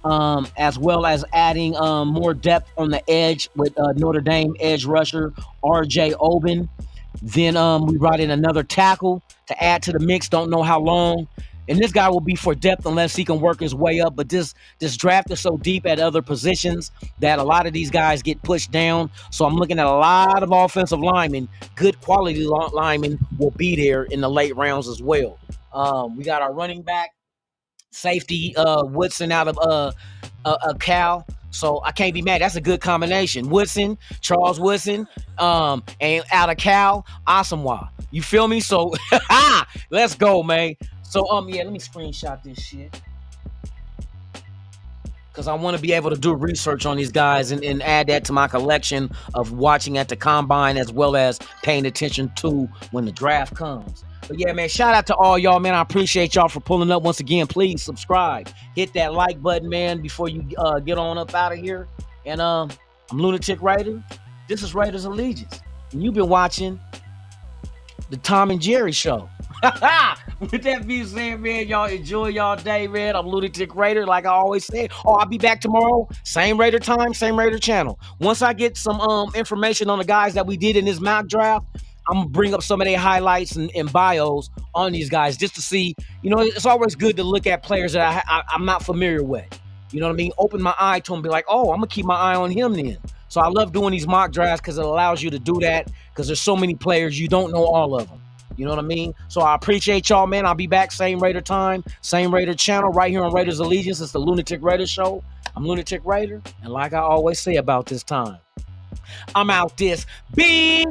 as well as adding more depth on the edge with Notre Dame edge rusher RJ Oben. Then we brought in another tackle to add to the mix. Don't know how long. And this guy will be for depth unless he can work his way up. But this draft is so deep at other positions that a lot of these guys get pushed down. So I'm looking at a lot of offensive linemen. Good quality linemen will be there in the late rounds as well. We got our running back, safety, Woodson out of Cal. So I can't be mad. That's a good combination. Woodson, Charles Woodson, and out of Cal, Asamoah. You feel me? So let's go, man. So yeah, let me screenshot this shit, because I want to be able to do research on these guys and add that to my collection of watching at the combine as well as paying attention to when the draft comes. But yeah, man, shout out to all y'all, man. I appreciate y'all for pulling up once again. Please subscribe, hit that like button, man, before you get on up out of here. And I'm Lunatik Raider. This is Raiders Allegiance, and you've been watching the Tom and Jerry Show. With that being said, man, y'all enjoy y'all day, man. I'm Lunatik Raider, like I always say. I'll be back tomorrow. Same Raider time, same Raider channel. Once I get some information on the guys that we did in this mock draft, I'm going to bring up some of their highlights and bios on these guys just to see. You know, it's always good to look at players that I'm not familiar with. You know what I mean? Open my eye to them, be like, oh, I'm going to keep my eye on him then. So I love doing these mock drafts because it allows you to do that, because there's so many players, you don't know all of them. You know what I mean? So I appreciate y'all, man. I'll be back same Raider time, same Raider channel, right here on Raiders Allegiance. It's the Lunatik Raider Show. I'm Lunatik Raider, and like I always say about this time, I'm out this bitch.